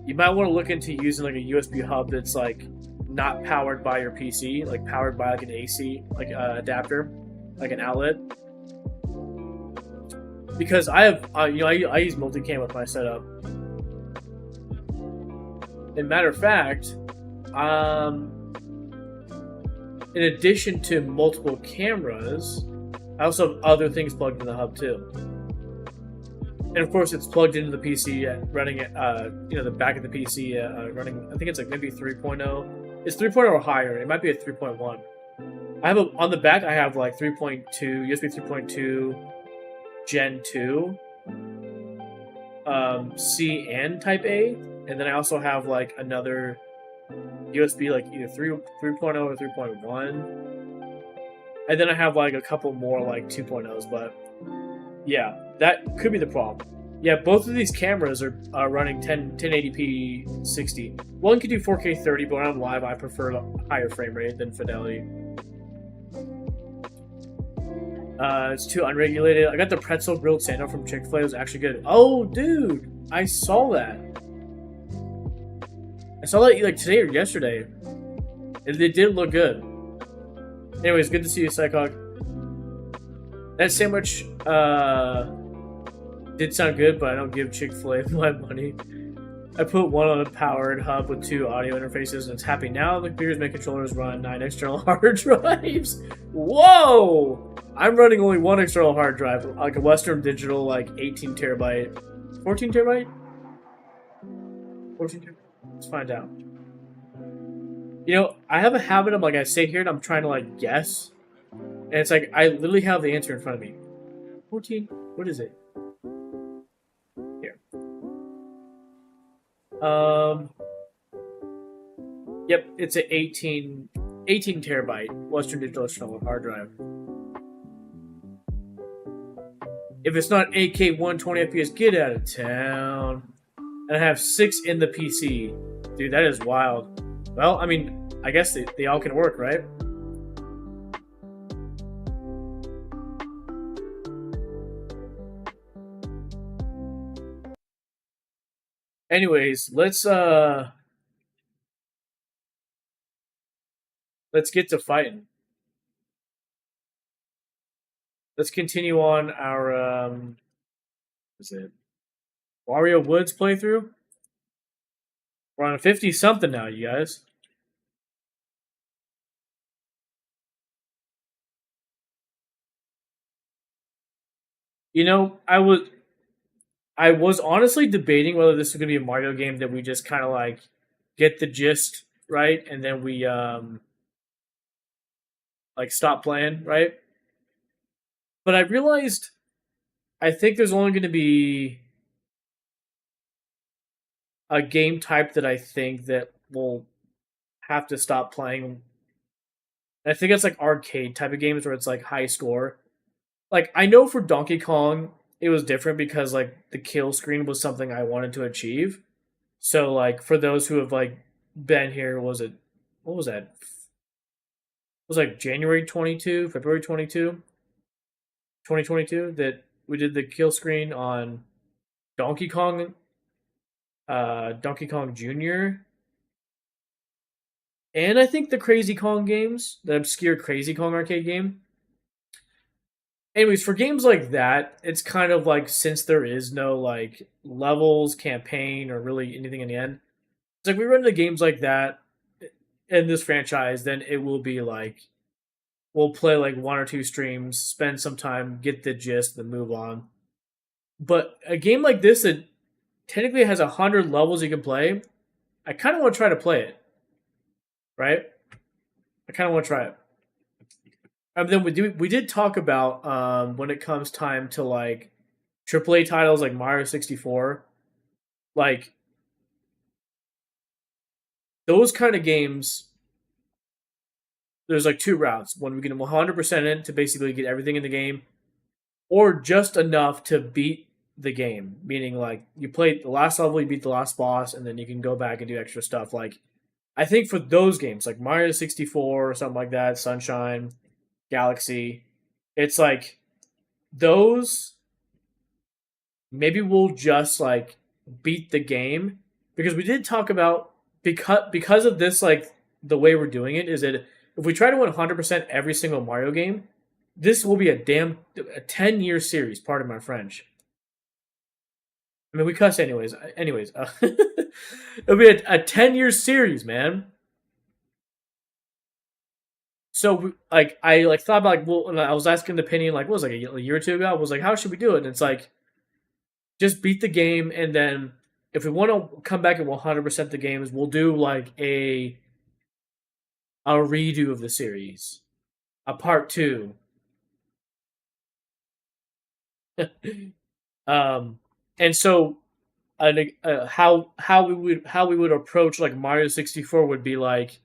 you might want to look into using like a USB hub that's like not powered by your PC, like powered by like an AC, like adapter, like an outlet. Because I have, I use multicam with my setup. And matter of fact, in addition to multiple cameras, I also have other things plugged in the hub too. And of course, it's plugged into the PC, running it, the back of the PC, running. I think it's like maybe 3.0. It's 3.0 or higher. It might be a 3.1. I have on the back. I have like 3.2 USB 3.2 Gen 2, C and Type A, and then I also have like another USB like either 3.0 or 3.1, and then I have like a couple more like 2.0s, but yeah, that could be the problem. Yeah, both of these cameras are running 1080p 60. One can do 4K 30, but when I'm live, I prefer a higher frame rate than fidelity. It's too unregulated. I got the pretzel grilled sandwich from Chick-fil-A. It was actually good. Oh, dude, I saw that. I saw that like today or yesterday. It did look good. Anyways, good to see you, Psychog. That sandwich did sound good, but I don't give Chick-fil-A my money. I put one on a powered hub with 2 audio interfaces, and it's happy now. The computers make controllers run 9 external hard drives. Whoa! I'm running only 1 external hard drive, like a Western Digital, like 18 terabyte, 14 terabyte, 14 terabyte. Let's find out. I have a habit of like I sit here and I'm trying to like guess, and it's like I literally have the answer in front of me. 14. What is it? Here. Yep, it's an 18 terabyte Western Digital external hard drive. If it's not 8K 120 FPS, get out of town. and I have 6 in the PC. Dude, that is wild. Well, I mean, I guess they all can work, right? Anyways, let's get to fighting. Let's continue on our what is it Wario Woods playthrough? We're on a 50 something now, you guys. You know, I was honestly debating whether this was gonna be a Mario game that we just kind of like get the gist right, and then we like stop playing, right? But I realized I think there's only going to be a game type that I think that will have to stop playing. And I think it's like arcade type of games where it's like high score. Like I know for Donkey Kong it was different because like the kill screen was something I wanted to achieve. So like for those who have like been here, was it what was that? It was like January 22, February 22, 2022 that we did the kill screen on Donkey Kong Donkey Kong Jr. And I think the Crazy Kong games, the obscure Crazy Kong arcade game. Anyways, for games like that, it's kind of like since there is no like levels, campaign, or really anything in the end, it's like we run into games like that in this franchise, then it will be like we'll play like one or two streams, spend some time, get the gist, then move on. But a game like this that technically has 100 levels you can play, I kind of want to try to play it, right? I kind of want to try it. Then we did talk about when it comes time to like AAA titles like Mario 64, like those kind of games. There's like two routes: one we can 100% in to basically get everything in the game, or just enough to beat the game. Meaning like you play the last level, you beat the last boss, and then you can go back and do extra stuff. Like I think for those games like Mario 64 or something like that, Sunshine, Galaxy, it's like those maybe we'll just like beat the game because we did talk about because of this like the way we're doing it is that if we try to win 100% every single Mario game, this will be a 10-year series. Pardon my French. I mean, we cuss anyways. It'll be a 10-year series, man. So like I like thought about like well, and I was asking the opinion like what was it, like a year or two ago. I was like, how should we do it? And it's like just beat the game, and then if we want to come back and 100% the games, we'll do like a redo of the series, a part two. And so how we would approach like Mario 64 would be like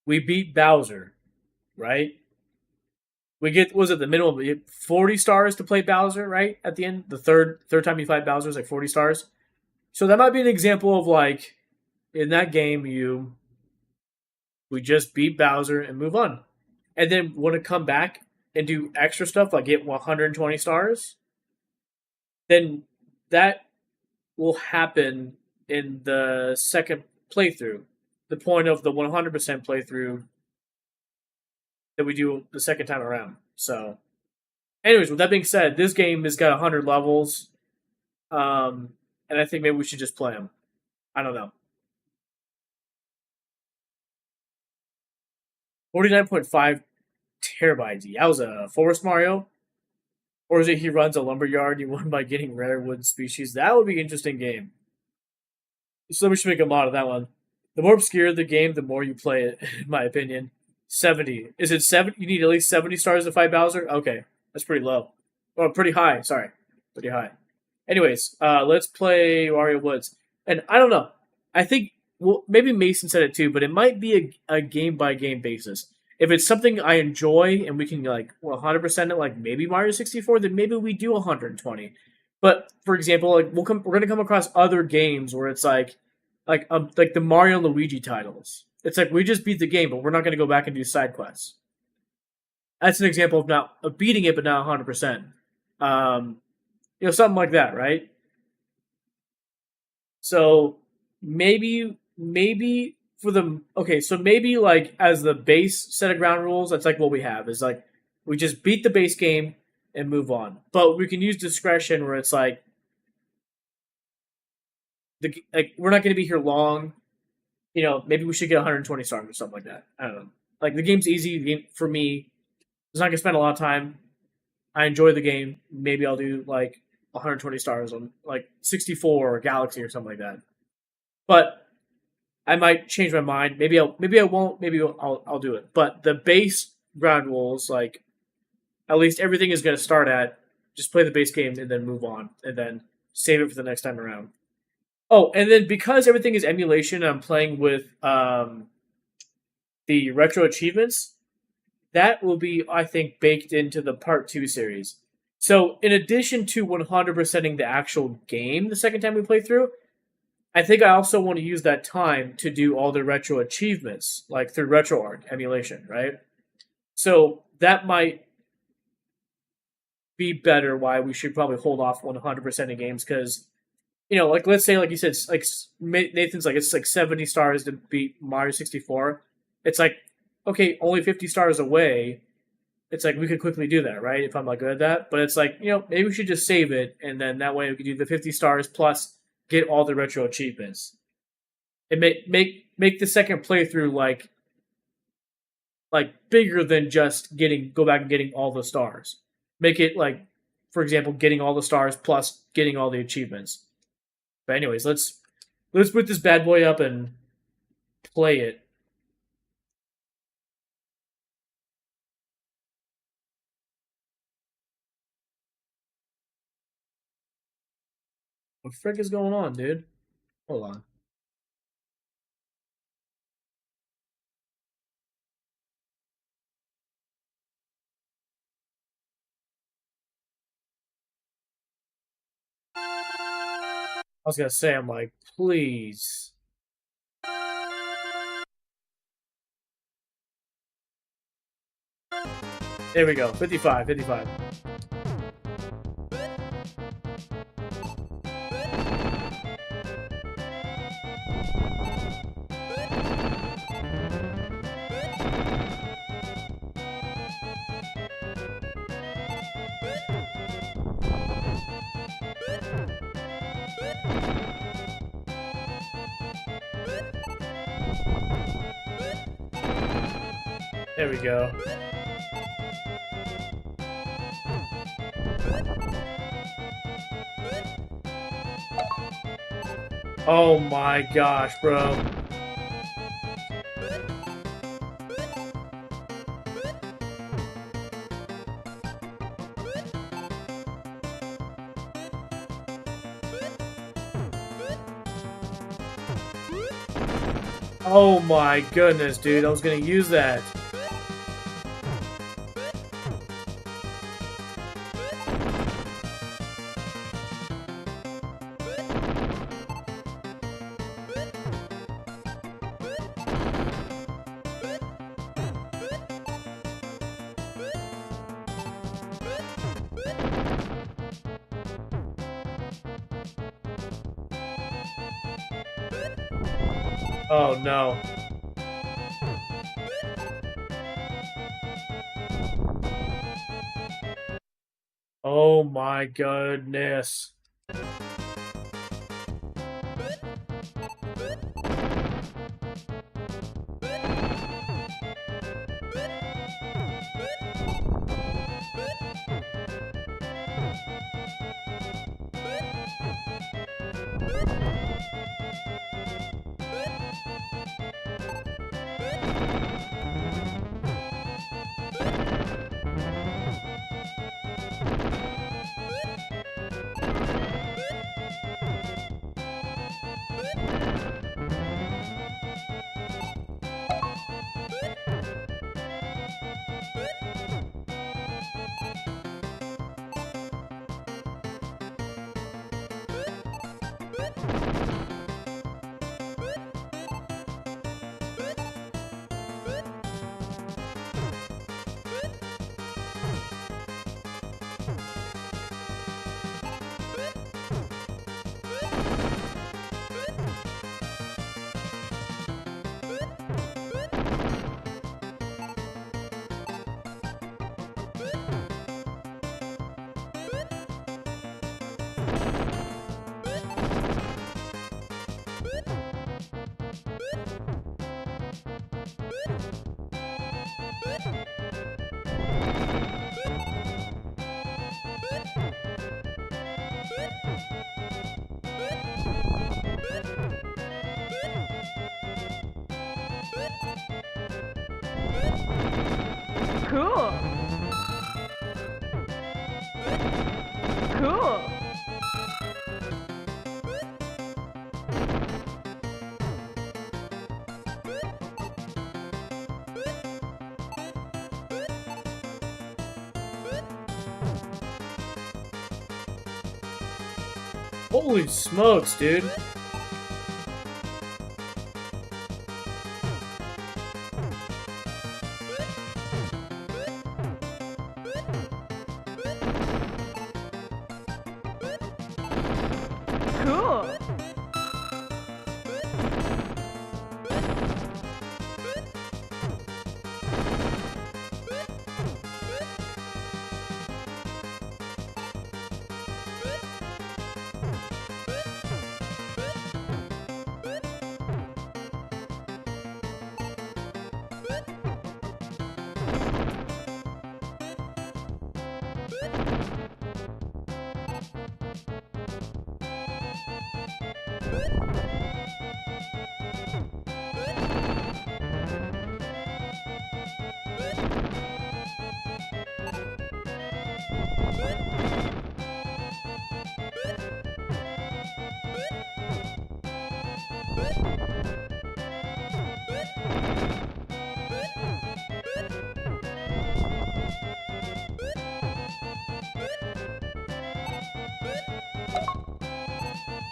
we beat Bowser, right? We get was it the minimum 40 stars to play Bowser, right? At the end, the third time you fight Bowser is like 40 stars. So that might be an example of like in that game we just beat Bowser and move on, and then want to come back and do extra stuff like get 120 stars. Then that will happen in the second playthrough. The point of the 100% playthrough that we do the second time around. So, anyways, with that being said, this game has got 100 levels, and I think maybe we should just play them. I don't know. 49.5 terabytes. That was a Forest Mario. Or is it he runs a lumberyard? You won by getting rare wood species. That would be an interesting game. So we should make a mod of that one. The more obscure the game, the more you play it, in my opinion. 70. Is it 7? You need at least 70 stars to fight Bowser? Okay. That's pretty low. Oh, pretty high. Sorry. Pretty high. Anyways, let's play Wario Woods. And I don't know. I think, well, maybe Mason said it too, but it might be a game by game basis. If it's something I enjoy and we can like 100% it, like maybe Mario 64, then maybe we do 120. But for example, like we're gonna come across other games where it's like the Mario and Luigi titles. It's like we just beat the game, but we're not gonna go back and do side quests. That's an example of not of beating it, but not 100%. Something like that, right? So maybe for the okay, so maybe like as the base set of ground rules, that's like what we have is like we just beat the base game and move on. But we can use discretion where it's like we're not going to be here long. Maybe we should get 120 stars or something like that. I don't know. Like the game's easy. The game, for me, it's not going to spend a lot of time. I enjoy the game. Maybe I'll do like 120 stars on like 64 or Galaxy or something like that. But I might change my mind. Maybe I won't. Maybe I'll do it. But the base ground rules, like at least everything is going to start at just play the base game and then move on and then save it for the next time around. Oh, and then because everything is emulation, I'm playing with the retro achievements. That will be, I think, baked into the part 2 series. So, in addition to 100%ing the actual game the second time we play through, I think I also want to use that time to do all the retro achievements, like through RetroArch emulation, right? So, that might be better why we should probably hold off 100% of games because like let's say, like you said, like Nathan's like it's like 70 stars to beat Mario 64. It's like okay, only 50 stars away. It's like we could quickly do that, right? If I'm not good at that, but it's like maybe we should just save it, and then that way we could do the 50 stars plus get all the retro achievements. And make the second playthrough like bigger than just go back and getting all the stars. Make it like, for example, getting all the stars plus getting all the achievements. But anyways, let's put this bad boy up and play it. What the frick is going on, dude? Hold on. I was gonna say, I'm like, please. There we go. 55, 55. There we go. Oh my gosh, bro. Oh my goodness, dude. I was gonna use that. Oh no. Oh my goodness. Cool. Cool. Holy smokes, dude. Cool.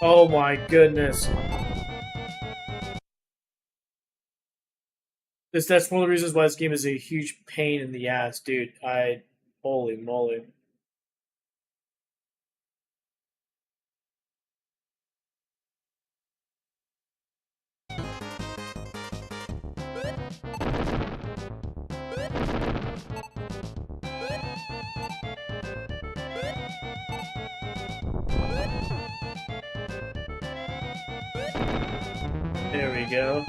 Oh my goodness. That's one of the reasons why this game is a huge pain in the ass, dude. Holy moly. There we go.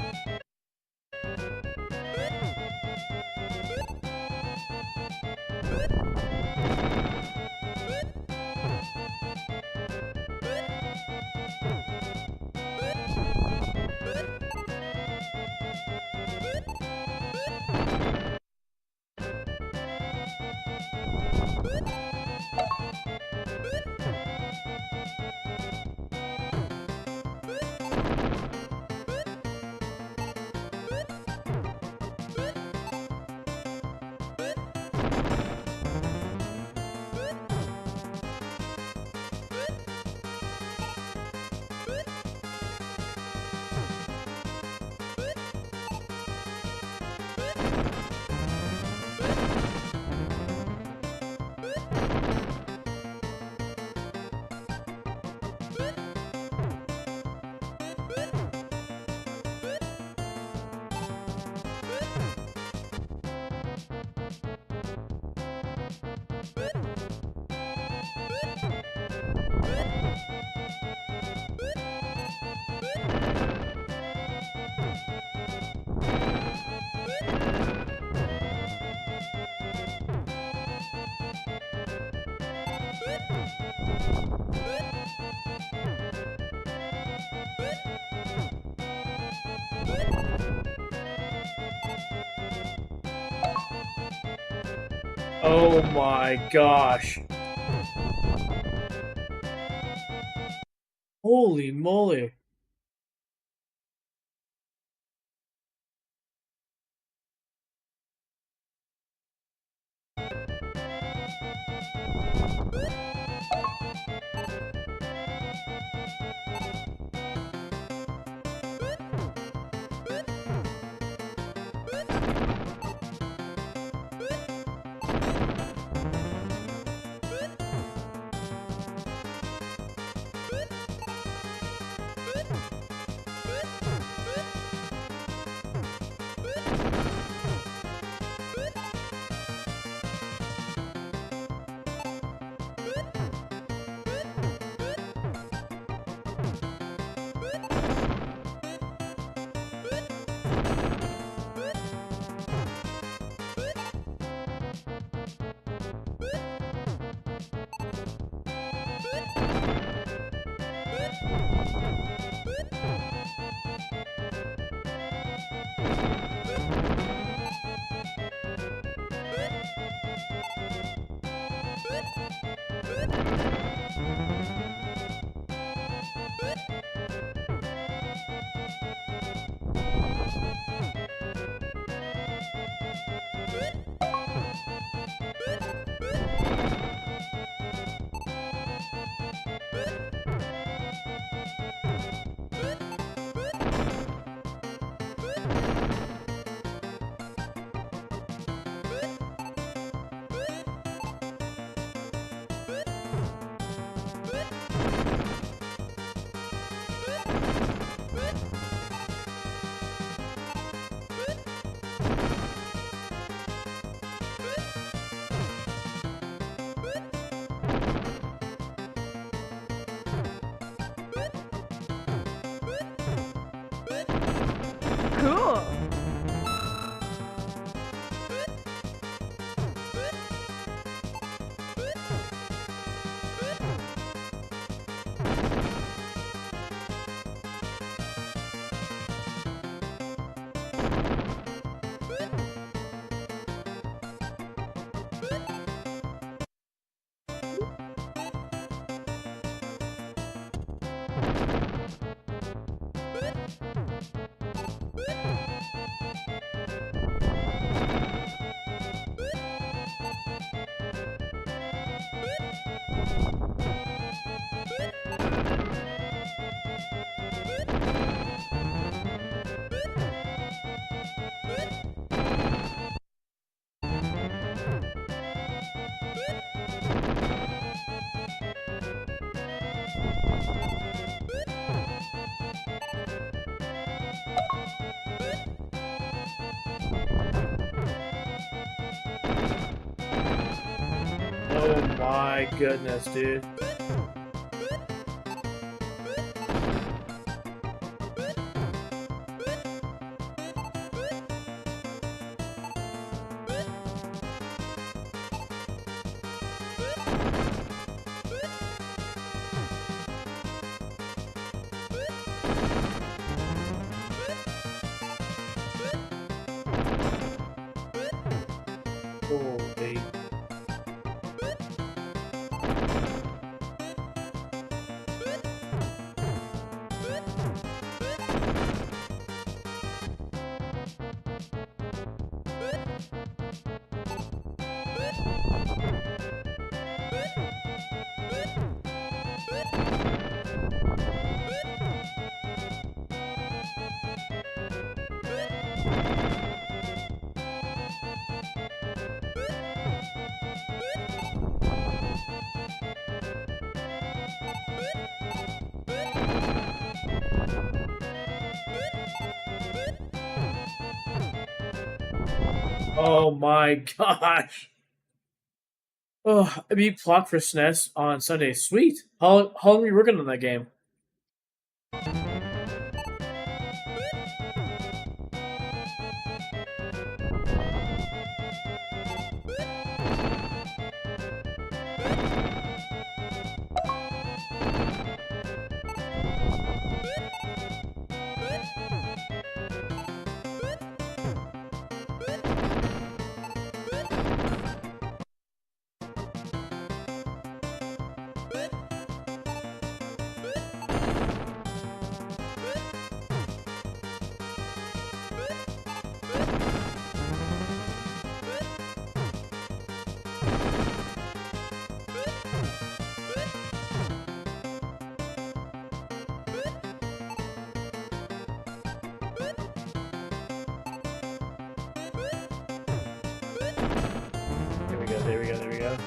Oh my gosh. Holy moly. Cool. Oh my goodness, dude. Holy. Oh my gosh. Oh, I beat Clock for SNES on Sunday. Sweet. How long were you working on that game? There we go, there we go, there we go.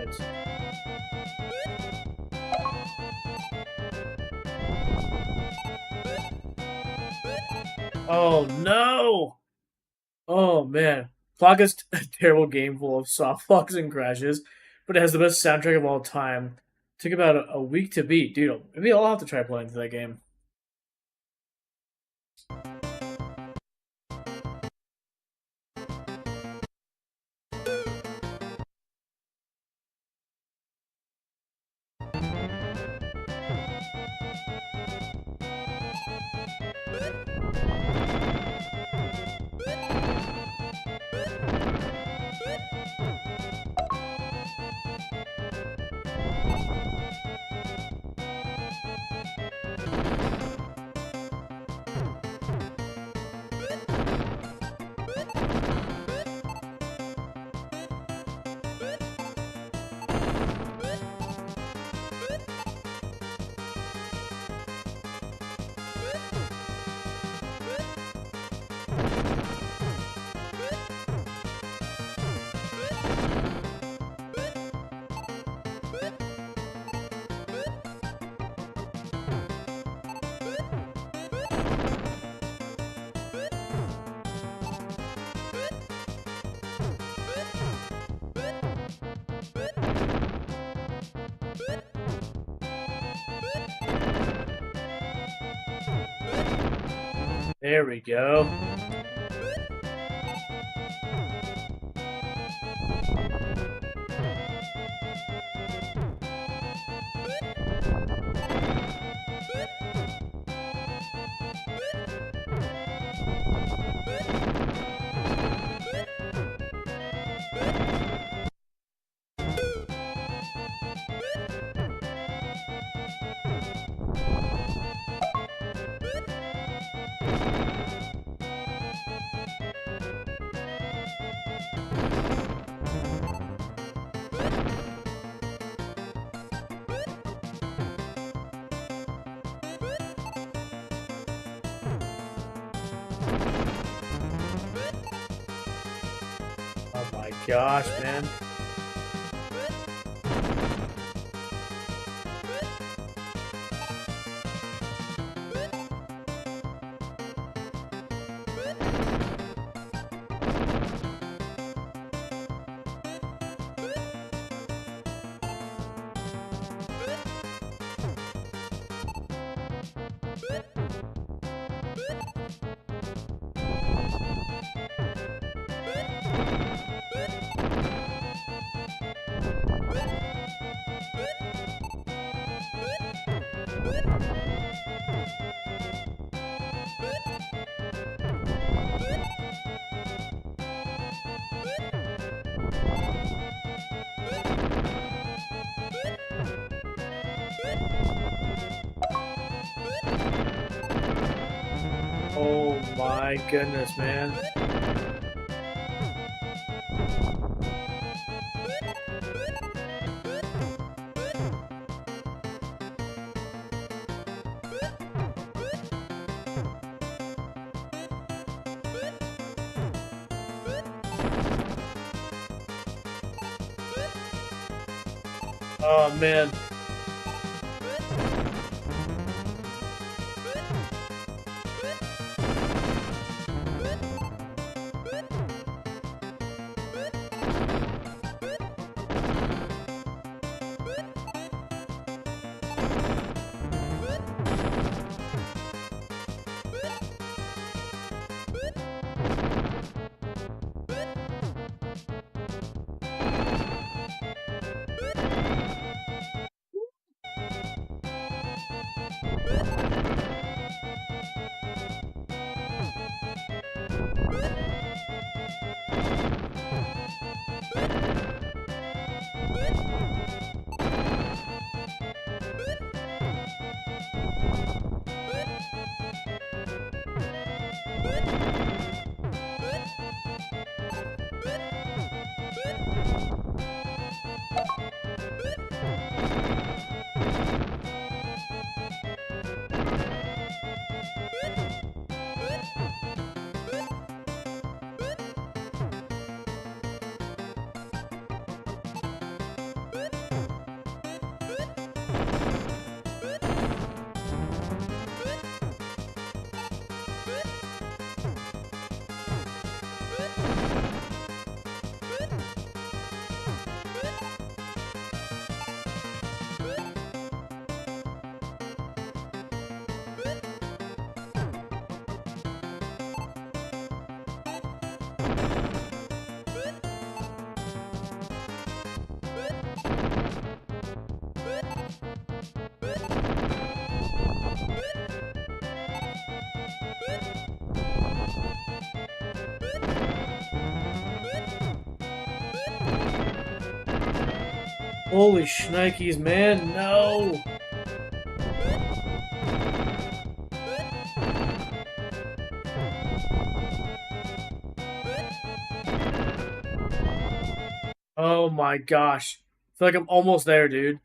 It's... Oh no! Oh man. Clock is a terrible game full of soft locks and crashes, but it has the best soundtrack of all time. Took about a week to beat. Dude, maybe I'll have to try playing through that game. There we go. Oh my gosh, man. Oh my goodness, man. Oh man. Holy shnikes, man, no! Oh my gosh. I feel like I'm almost there, dude.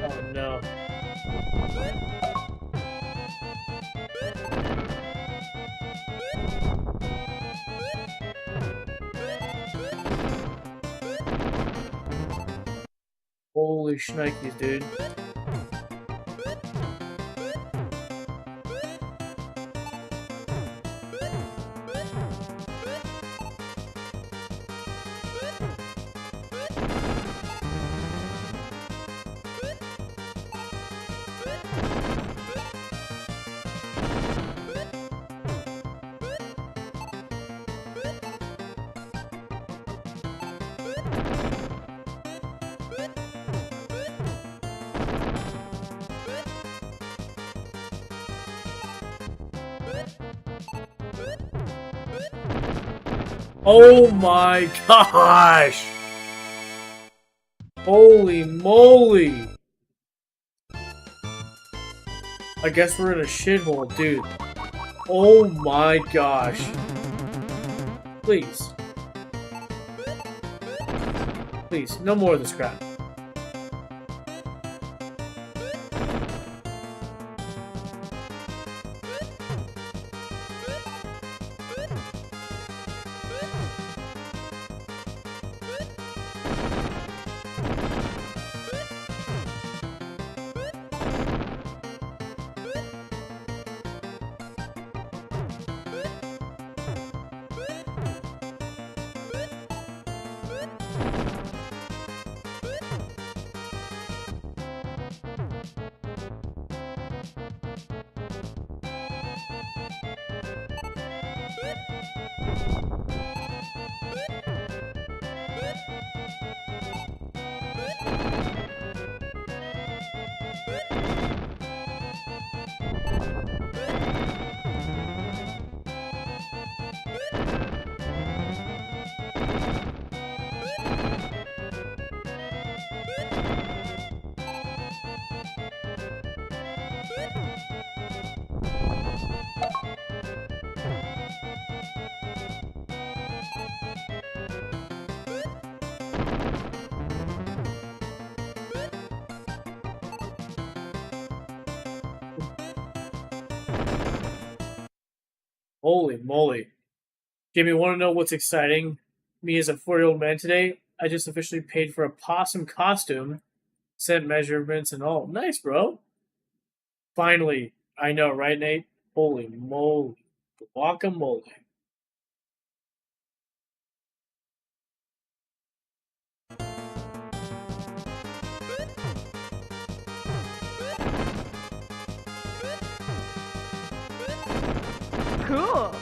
Oh no. Holy shnikes, dude. Oh my gosh! Holy moly! I guess we're in a shithole, dude. Oh my gosh. Please. Please, no more of this crap. Holy moly. Jimmy, want to know what's exciting? Me as a 4-year-old man today, I just officially paid for a possum costume, sent measurements and all. Nice, bro. Finally. I know, right, Nate? Holy moly. Guacamole. Cool.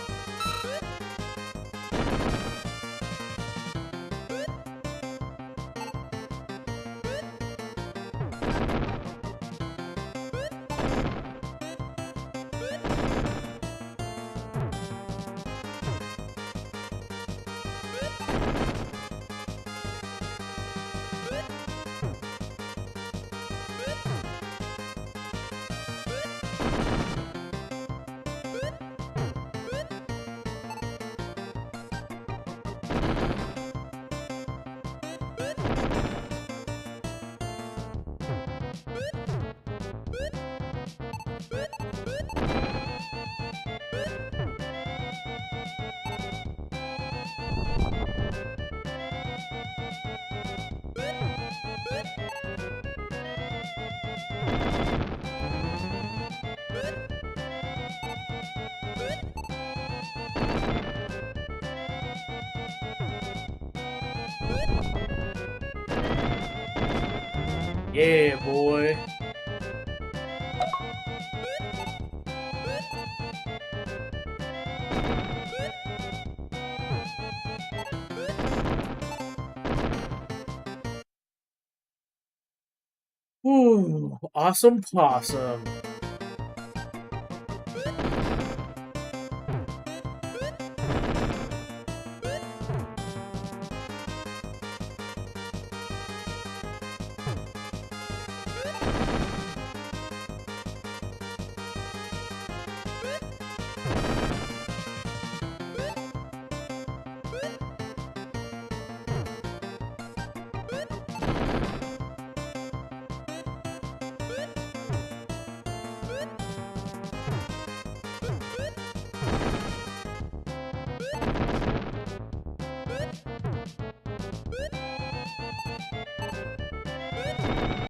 Yeah, boy. Ooh, awesome possum.